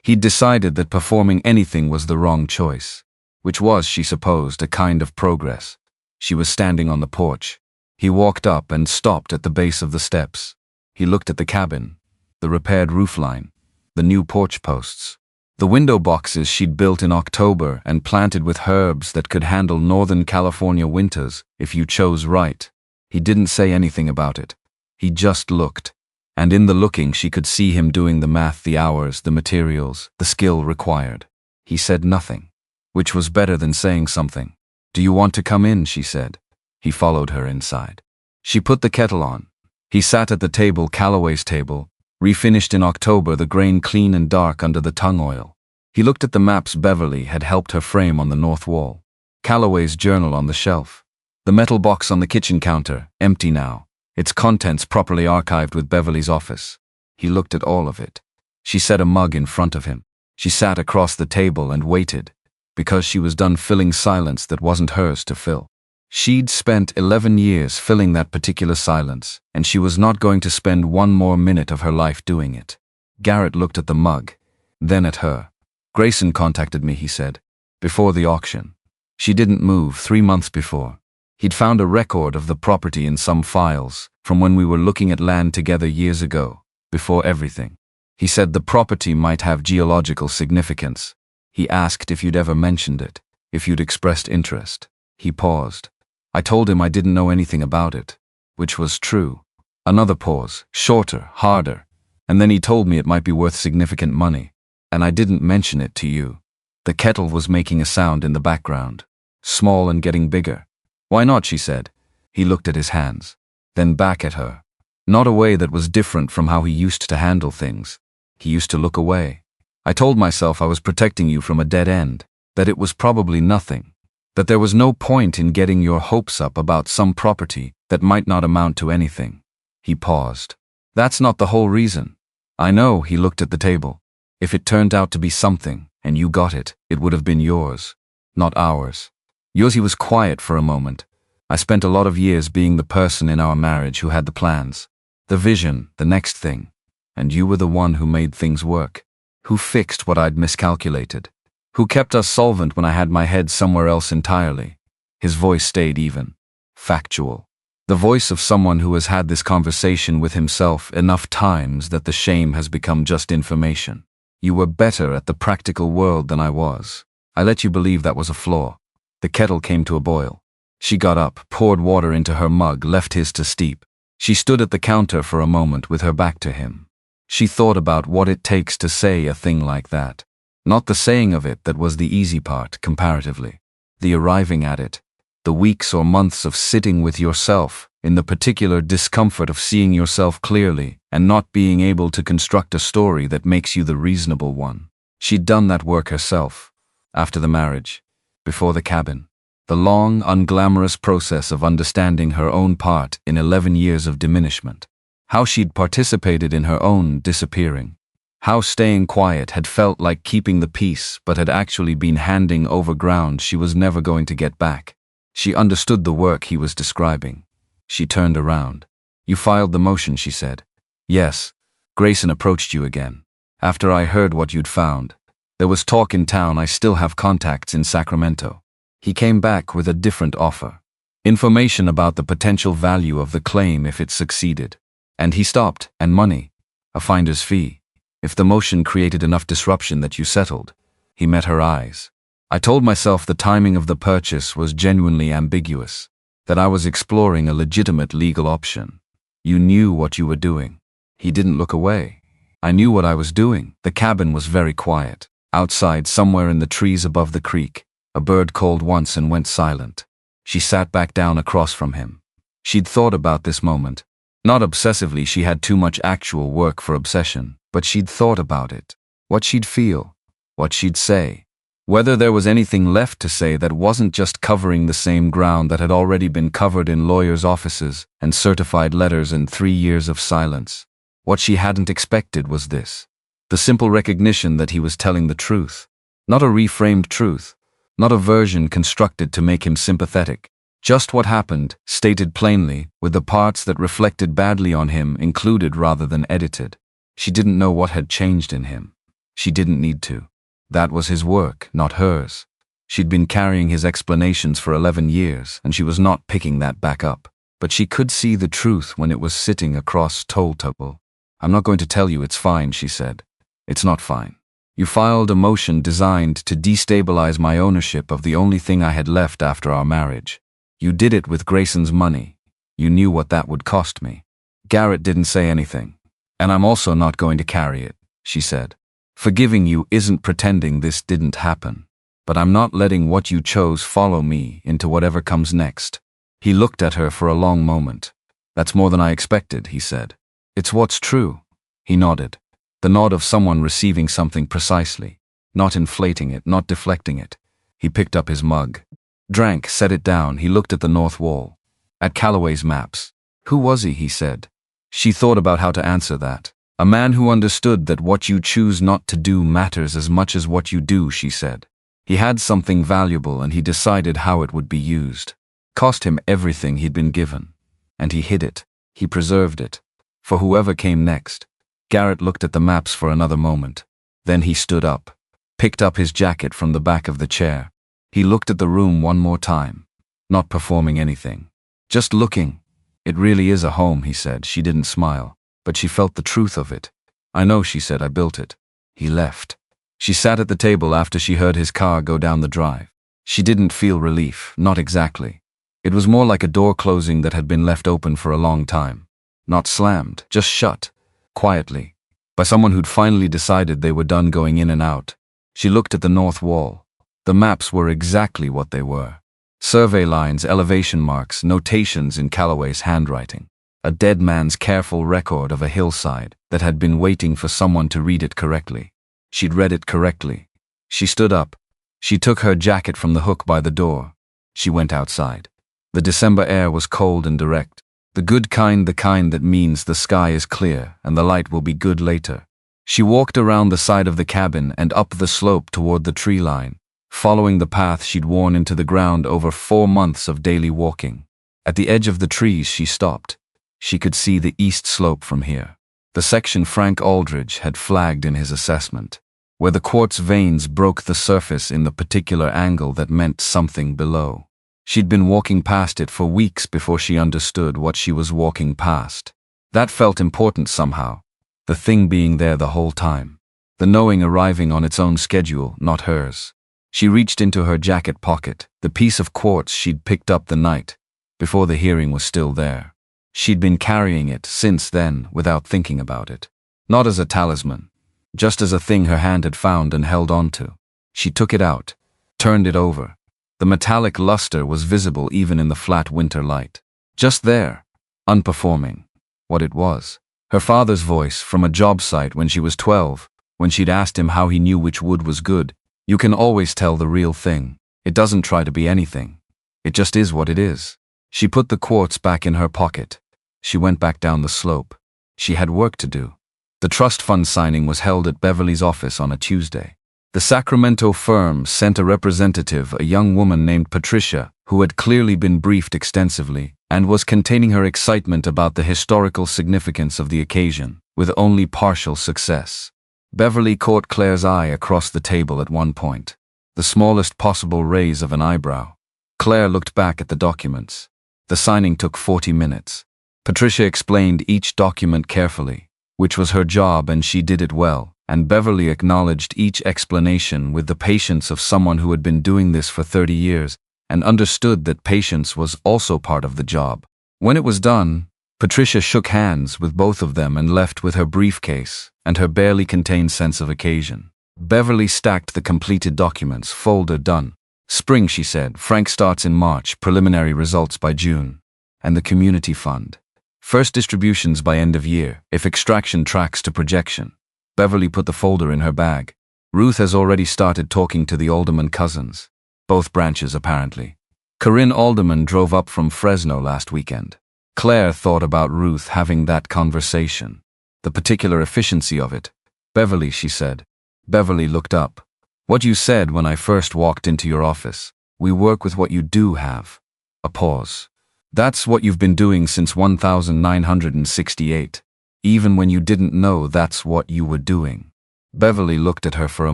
He'd decided that performing anything was the wrong choice, which was, she supposed, a kind of progress. She was standing on the porch. He walked up and stopped at the base of the steps. He looked at the cabin, the repaired roofline, the new porch posts. The window boxes she'd built in October and planted with herbs that could handle Northern California winters if you chose right. He didn't say anything about it. He just looked. And in the looking she could see him doing the math, the hours, the materials, the skill required. He said nothing, which was better than saying something. Do you want to come in, she said. He followed her inside. She put the kettle on. He sat at the table, Calloway's table, refinished in October, the grain clean and dark under the tung oil. He looked at the maps Beverly had helped her frame on the north wall. Calloway's journal on the shelf. The metal box on the kitchen counter, empty now, its contents properly archived with Beverly's office. He looked at all of it. She set a mug in front of him. She sat across the table and waited, because she was done filling silence that wasn't hers to fill. She'd spent 11 years filling that particular silence, and she was not going to spend one more minute of her life doing it. Garrett looked at the mug, then at her. Grayson contacted me, he said, before the auction. She didn't move 3 months before. He'd found a record of the property in some files from when we were looking at land together years ago, before everything. He said the property might have geological significance. He asked if you'd ever mentioned it, if you'd expressed interest. He paused. I told him I didn't know anything about it, which was true. Another pause, shorter, harder, and then he told me it might be worth significant money, and I didn't mention it to you. The kettle was making a sound in the background, small and getting bigger. Why not, she said. He looked at his hands, then back at her. Not a way that was different from how he used to handle things. He used to look away. I told myself I was protecting you from a dead end, that it was probably nothing, that there was no point in getting your hopes up about some property that might not amount to anything. He paused. That's not the whole reason. I know, he looked at the table. If it turned out to be something, and you got it, it would have been yours, not ours. Yours. He was quiet for a moment. I spent a lot of years being the person in our marriage who had the plans, the vision, the next thing. And you were the one who made things work, who fixed what I'd miscalculated, who kept us solvent when I had my head somewhere else entirely. His voice stayed even, factual. The voice of someone who has had this conversation with himself enough times that the shame has become just information. You were better at the practical world than I was. I let you believe that was a flaw. The kettle came to a boil. She got up, poured water into her mug, left his to steep. She stood at the counter for a moment with her back to him. She thought about what it takes to say a thing like that. Not the saying of it that was the easy part, comparatively. The arriving at it. The weeks or months of sitting with yourself, in the particular discomfort of seeing yourself clearly and not being able to construct a story that makes you the reasonable one. She'd done that work herself. After the marriage. Before the cabin. The long, unglamorous process of understanding her own part in 11 years of diminishment. How she'd participated in her own disappearing. How staying quiet had felt like keeping the peace but had actually been handing over ground she was never going to get back. She understood the work he was describing. She turned around. You filed the motion, she said. Yes. Grayson approached you again. After I heard what you'd found. There was talk in town. I still have contacts in Sacramento. He came back with a different offer. Information about the potential value of the claim if it succeeded. And he stopped, and money. A finder's fee. If the motion created enough disruption that you settled. He met her eyes. I told myself the timing of the purchase was genuinely ambiguous. That I was exploring a legitimate legal option. You knew what you were doing. He didn't look away. I knew what I was doing. The cabin was very quiet. Outside, somewhere in the trees above the creek, a bird called once and went silent. She sat back down across from him. She'd thought about this moment. Not obsessively, she had too much actual work for obsession, but she'd thought about it. What she'd feel. What she'd say. Whether there was anything left to say that wasn't just covering the same ground that had already been covered in lawyers' offices and certified letters and 3 years of silence. What she hadn't expected was this. The simple recognition that he was telling the truth. Not a reframed truth. Not a version constructed to make him sympathetic. Just what happened, stated plainly, with the parts that reflected badly on him included rather than edited. She didn't know what had changed in him. She didn't need to. That was his work, not hers. She'd been carrying his explanations for 11 years, and she was not picking that back up. But she could see the truth when it was sitting across Toltable. I'm not going to tell you it's fine, she said. It's not fine. You filed a motion designed to destabilize my ownership of the only thing I had left after our marriage. You did it with Grayson's money. You knew what that would cost me. Garrett didn't say anything. And I'm also not going to carry it, she said. Forgiving you isn't pretending this didn't happen. But I'm not letting what you chose follow me into whatever comes next. He looked at her for a long moment. That's more than I expected, he said. It's what's true. He nodded. The nod of someone receiving something precisely. Not inflating it, not deflecting it. He picked up his mug. Drank, set it down. He looked at the north wall. At Calloway's maps. Who was he said. She thought about how to answer that. A man who understood that what you choose not to do matters as much as what you do, she said. He had something valuable and he decided how it would be used. Cost him everything he'd been given. And he hid it. He preserved it. For whoever came next. Garrett looked at the maps for another moment. Then he stood up. Picked up his jacket from the back of the chair. He looked at the room one more time. Not performing anything. Just looking. It really is a home, he said. She didn't smile. But she felt the truth of it. I know, she said, I built it. He left. She sat at the table after she heard his car go down the drive. She didn't feel relief, not exactly. It was more like a door closing that had been left open for a long time. Not slammed, just shut. Quietly. By someone who'd finally decided they were done going in and out. She looked at the north wall. The maps were exactly what they were. Survey lines, elevation marks, notations in Calloway's handwriting. A dead man's careful record of a hillside that had been waiting for someone to read it correctly. She'd read it correctly. She stood up. She took her jacket from the hook by the door. She went outside. The December air was cold and direct. The good kind, the kind that means the sky is clear and the light will be good later. She walked around the side of the cabin and up the slope toward the tree line, following the path she'd worn into the ground over 4 months of daily walking. At the edge of the trees, she stopped. She could see the east slope from here. The section Frank Aldridge had flagged in his assessment, where the quartz veins broke the surface in the particular angle that meant something below. She'd been walking past it for weeks before she understood what she was walking past. That felt important somehow, the thing being there the whole time. The knowing arriving on its own schedule, not hers. She reached into her jacket pocket, the piece of quartz she'd picked up the night before the hearing was still there. She'd been carrying it since then without thinking about it. Not as a talisman, just as a thing her hand had found and held on to. She took it out, turned it over. The metallic luster was visible even in the flat winter light. Just there, unperforming. What it was. Her father's voice from a job site when she was 12, when she'd asked him how he knew which wood was good. You can always tell the real thing. It doesn't try to be anything. It just is what it is. She put the quartz back in her pocket. She went back down the slope. She had work to do. The trust fund signing was held at Beverly's office on a Tuesday. The Sacramento firm sent a representative, a young woman named Patricia, who had clearly been briefed extensively and was containing her excitement about the historical significance of the occasion, with only partial success. Beverly caught Claire's eye across the table at one point, the smallest possible raise of an eyebrow. Claire looked back at the documents. The signing took 40 minutes. Patricia explained each document carefully, which was her job and she did it well, and Beverly acknowledged each explanation with the patience of someone who had been doing this for 30 years and understood that patience was also part of the job. When it was done, Patricia shook hands with both of them and left with her briefcase and her barely contained sense of occasion. Beverly stacked the completed documents, folder done. Spring, she said. Frank starts in March, preliminary results by June. And the community fund. First distributions by end of year, if extraction tracks to projection. Beverly put the folder in her bag. Ruth has already started talking to the Alderman cousins. Both branches, apparently. Corinne Alderman drove up from Fresno last weekend. Claire thought about Ruth having that conversation. The particular efficiency of it. Beverly, she said. Beverly looked up. What you said when I first walked into your office. We work with what you do have. A pause. That's what you've been doing since 1968. Even when you didn't know that's what you were doing. Beverly looked at her for a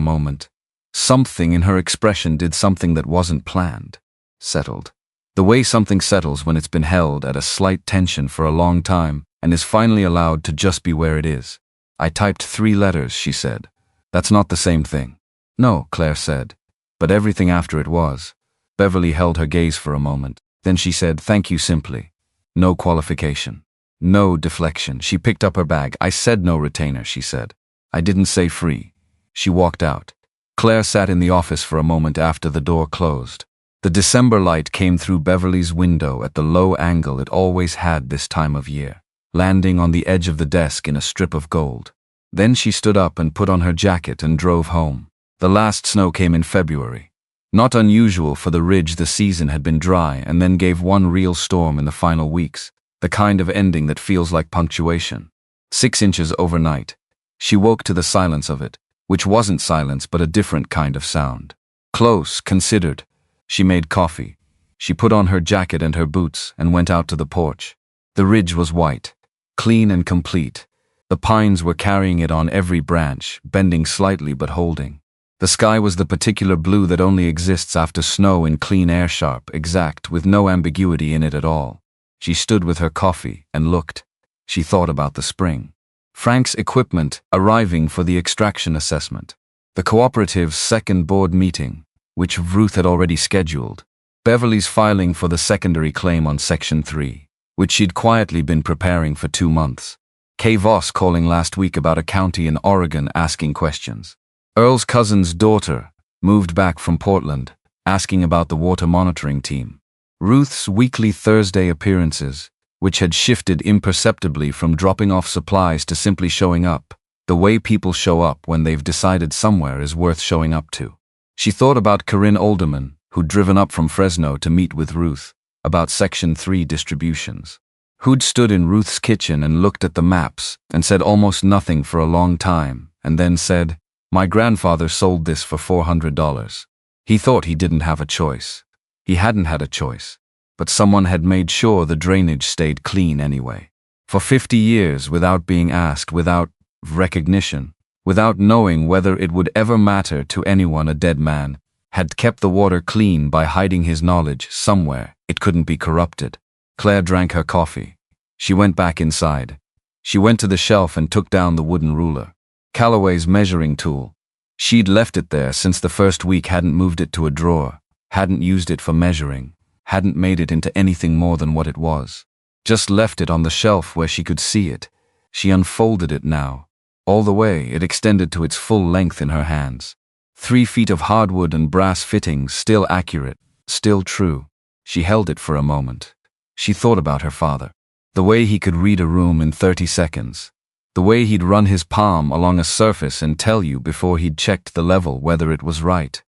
moment. Something in her expression did something that wasn't planned. Settled. The way something settles when it's been held at a slight tension for a long time and is finally allowed to just be where it is. I typed 3 letters, she said. That's not the same thing. No, Claire said. But everything after it was. Beverly held her gaze for a moment. Then she said, thank you simply. No qualification. No deflection. She picked up her bag. I said no retainer, she said. I didn't say free. She walked out. Claire sat in the office for a moment after the door closed. The December light came through Beverly's window at the low angle it always had this time of year, landing on the edge of the desk in a strip of gold. Then she stood up and put on her jacket and drove home. The last snow came in February. Not unusual for the ridge, the season had been dry and then gave one real storm in the final weeks, the kind of ending that feels like punctuation. 6 inches overnight. She woke to the silence of it, which wasn't silence but a different kind of sound. Close, considered. She made coffee. She put on her jacket and her boots and went out to the porch. The ridge was white, clean and complete. The pines were carrying it on every branch, bending slightly but holding. The sky was the particular blue that only exists after snow in clean air, sharp, exact, with no ambiguity in it at all. She stood with her coffee and looked. She thought about the spring. Frank's equipment arriving for the extraction assessment. The cooperative's second board meeting, which Ruth had already scheduled. Beverly's filing for the secondary claim on Section 3, which she'd quietly been preparing for 2 months. Kay Voss calling last week about a county in Oregon asking questions. Earl's cousin's daughter moved back from Portland, asking about the water monitoring team. Ruth's weekly Thursday appearances, which had shifted imperceptibly from dropping off supplies to simply showing up, the way people show up when they've decided somewhere is worth showing up to. She thought about Corinne Alderman, who'd driven up from Fresno to meet with Ruth, about Section 3 distributions. Who'd stood in Ruth's kitchen and looked at the maps and said almost nothing for a long time, and then said, "My grandfather sold this for $400. He thought he didn't have a choice. He hadn't had a choice, but someone had made sure the drainage stayed clean anyway. For 50 years without being asked, without recognition, without knowing whether it would ever matter to anyone, a dead man had kept the water clean by hiding his knowledge somewhere it couldn't be corrupted." Claire drank her coffee. She went back inside. She went to the shelf and took down the wooden ruler. Calloway's measuring tool. She'd left it there since the first week, hadn't moved it to a drawer, hadn't used it for measuring, hadn't made it into anything more than what it was. Just left it on the shelf where she could see it. She unfolded it now. All the way, it extended to its full length in her hands. 3 feet of hardwood and brass fittings, still accurate, still true. She held it for a moment. She thought about her father. The way he could read a room in 30 seconds. The way he'd run his palm along a surface and tell you before he'd checked the level whether it was right.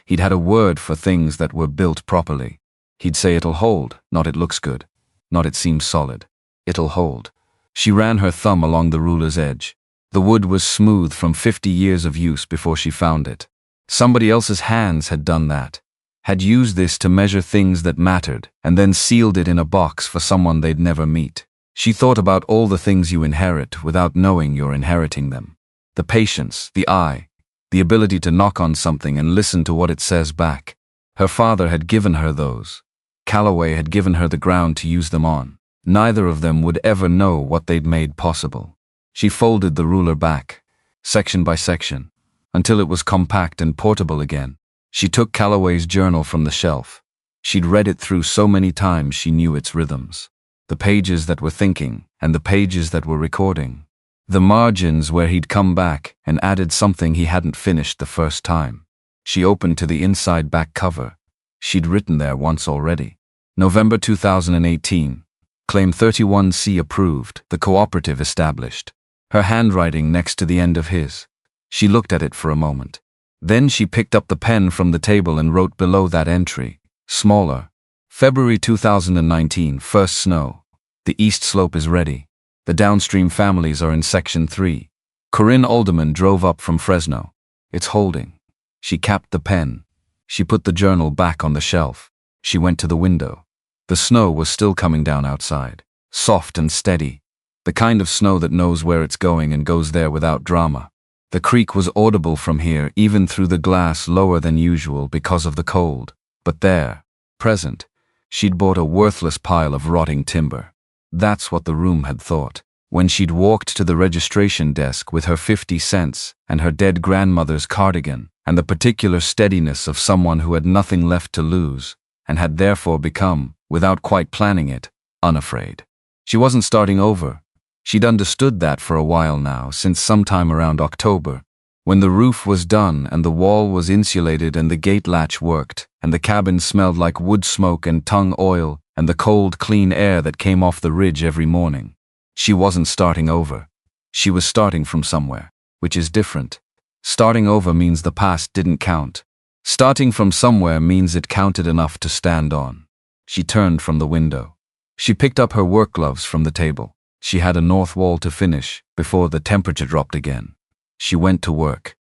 He'd had a word for things that were built properly. He'd say it'll hold, not it looks good, not it seems solid. It'll hold. She ran her thumb along the ruler's edge. The wood was smooth from 50 years of use before she found it. Somebody else's hands had done that, had used this to measure things that mattered, and then sealed it in a box for someone they'd never meet. She thought about all the things you inherit without knowing you're inheriting them. The patience, the eye, the ability to knock on something and listen to what it says back. Her father had given her those. Calloway had given her the ground to use them on. Neither of them would ever know what they'd made possible. She folded the ruler back, section by section, until it was compact and portable again. She took Calloway's journal from the shelf. She'd read it through so many times she knew its rhythms. The pages that were thinking, and the pages that were recording. The margins where he'd come back and added something he hadn't finished the first time. She opened to the inside back cover. She'd written there once already. November 2018. Claim 31C approved, the cooperative established. Her handwriting next to the end of his. She looked at it for a moment. Then she picked up the pen from the table and wrote below that entry, smaller. February 2019, first snow. The east slope is ready. The downstream families are in Section 3. Corinne Alderman drove up from Fresno. It's holding. She capped the pen. She put the journal back on the shelf. She went to the window. The snow was still coming down outside, soft and steady. The kind of snow that knows where it's going and goes there without drama. The creek was audible from here, even through the glass lower than usual because of the cold. But there, present, she'd bought a worthless pile of rotting timber. That's what the room had thought. When she'd walked to the registration desk with her 50 cents and her dead grandmother's cardigan, and the particular steadiness of someone who had nothing left to lose, and had therefore become, without quite planning it, unafraid. She wasn't starting over. She'd understood that for a while now, since sometime around October. When the roof was done and the wall was insulated and the gate latch worked, and the cabin smelled like wood smoke and tung oil and the cold, clean air that came off the ridge every morning, she wasn't starting over. She was starting from somewhere, which is different. Starting over means the past didn't count. Starting from somewhere means it counted enough to stand on. She turned from the window. She picked up her work gloves from the table. She had a north wall to finish before the temperature dropped again. She went to work.